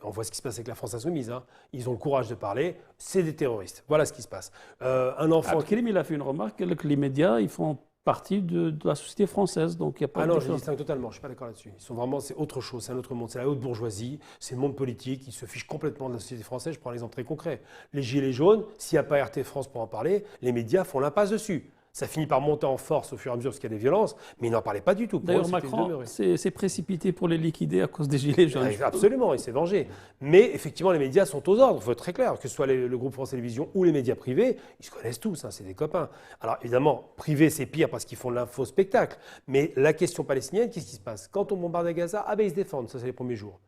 on voit ce qui se passe avec la France insoumise, hein. Ils ont le courage de parler, c'est des terroristes. Voilà ce qui se passe. Un enfant. Abdelkrim, il a fait une remarque que les médias, ils font partie de la société française. Donc il y a pas Ah non, de je chose. distingue totalement, je ne suis pas d'accord là-dessus. Ils sont vraiment, c'est autre chose, c'est un autre monde, c'est la haute bourgeoisie, c'est le monde politique, ils se fichent complètement de la société française. Je prends l'exemple très concret. Les Gilets jaunes, s'il n'y a pas RT France pour en parler, les médias font l'impasse dessus. Ça finit par monter en force au fur et à mesure parce qu'il y a des violences, mais ils n'en parlaient pas du tout. Pour D'ailleurs, eux, c'était Macron demeuré. s'est précipité pour les liquider à cause des Gilets jaunes. Absolument, il s'est vengé. Mais effectivement, les médias sont aux ordres, il faut être très clair. Que ce soit le groupe France Télévisions ou les médias privés, ils se connaissent tous, hein, c'est des copains. Alors évidemment, privé, c'est pire parce qu'ils font de l'info-spectacle. Mais la question palestinienne, qu'est-ce qui se passe? Quand on bombarde à Gaza, ah ben ils se défendent, ça c'est les premiers jours.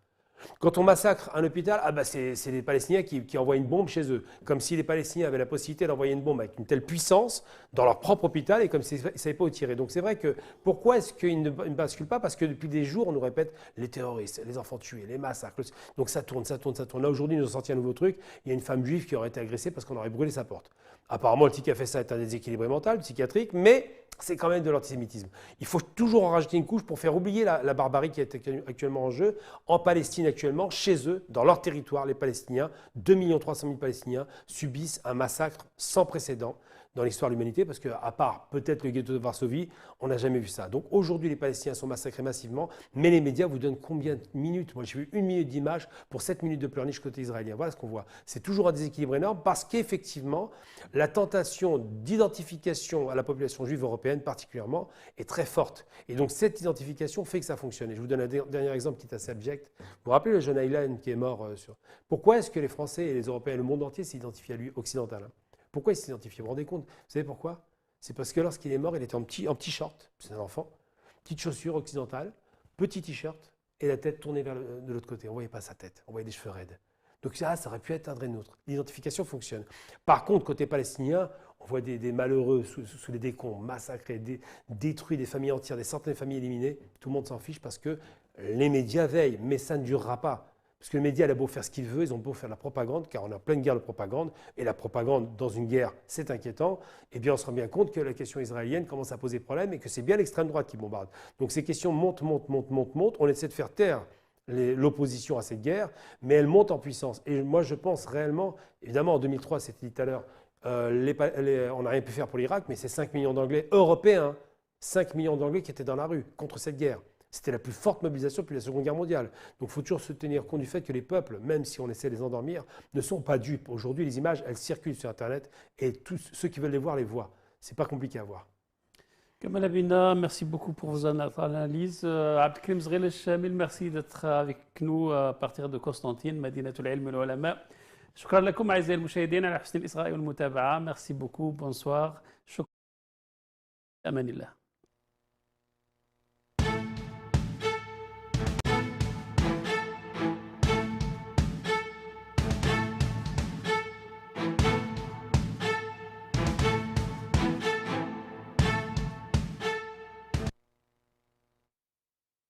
Quand on massacre un hôpital, ah ben c'est les Palestiniens qui envoient une bombe chez eux. Comme si les Palestiniens avaient la possibilité d'envoyer une bombe avec une telle puissance dans leur propre hôpital et comme s'ils ne savaient pas où tirer. Donc c'est vrai que pourquoi est-ce qu'ils ne basculent pas? Parce que depuis des jours, on nous répète les terroristes, les enfants tués, les massacres. Donc ça tourne, ça tourne, ça tourne. Là aujourd'hui, ils nous ont sorti un nouveau truc. Il y a une femme juive qui aurait été agressée parce qu'on aurait brûlé sa porte. Apparemment, le type qui a fait ça est un déséquilibré mental, psychiatrique, mais c'est quand même de l'antisémitisme. Il faut toujours en rajouter une couche pour faire oublier la barbarie qui est actuellement en jeu. En Palestine actuellement, chez eux, dans leur territoire, les Palestiniens, 2 300 000 Palestiniens subissent un massacre sans précédent dans l'histoire de l'humanité, parce qu'à part peut-être le ghetto de Varsovie, on n'a jamais vu ça. Donc aujourd'hui, les Palestiniens sont massacrés massivement, mais les médias vous donnent combien de minutes? Moi, j'ai vu 1 minute d'image pour 7 minutes de pleurniche côté israélien. Voilà ce qu'on voit. C'est toujours un déséquilibre énorme, parce qu'effectivement, la tentation d'identification à la population juive européenne particulièrement est très forte. Et donc cette identification fait que ça fonctionne. Et je vous donne un dernier exemple qui est assez abject. Vous vous rappelez le jeune Aylan qui est mort sur... Pourquoi est-ce que les Français et les Européens et le monde entier s'identifient à lui occidental, hein? Pourquoi il s'identifie? Vous vous rendez compte? Vous savez pourquoi? C'est parce que lorsqu'il est mort, il était en petit short, c'est un enfant, petite chaussure occidentale, petit t-shirt et la tête tournée de l'autre côté. On ne voyait pas sa tête, on voyait des cheveux raides. Donc ça aurait pu être un de nôtres. L'identification fonctionne. Par contre, côté palestinien, on voit des malheureux sous les décombres, massacrés, détruits, des familles entières, des centaines de familles éliminées. Tout le monde s'en fiche parce que Les médias veillent, mais ça ne durera pas. Parce que le média, il a beau faire ce qu'il veut, ils ont beau faire de la propagande, car on a plein de guerres de propagande, et la propagande dans une guerre, c'est inquiétant, eh bien on se rend bien compte que la question israélienne commence à poser problème et que c'est bien l'extrême droite qui bombarde. Donc ces questions montent, on essaie de faire taire l'opposition à cette guerre, mais elle monte en puissance. Et moi je pense réellement, évidemment en 2003, c'était dit tout à l'heure, on n'a rien pu faire pour l'Irak, mais c'est 5 millions d'Anglais européens, 5 millions d'Anglais qui étaient dans la rue contre cette guerre. C'était la plus forte mobilisation depuis la Seconde Guerre mondiale. Donc il faut toujours se tenir compte du fait que les peuples, même si on essaie de les endormir, ne sont pas dupes. Aujourd'hui, les images, elles circulent sur Internet et tous ceux qui veulent les voient. Ce n'est pas compliqué à voir. Kamal Abina, merci beaucoup pour vos analyses. Abdelkrim Zghel Chamil, merci d'être avec nous à partir de Constantine, Madinatul Ilm wal Ulama. شكرا لكم أعزائي المشاهدين على حسن الإصغاء والمتابعة. Merci beaucoup. Bonsoir. شكرا. أمان الله.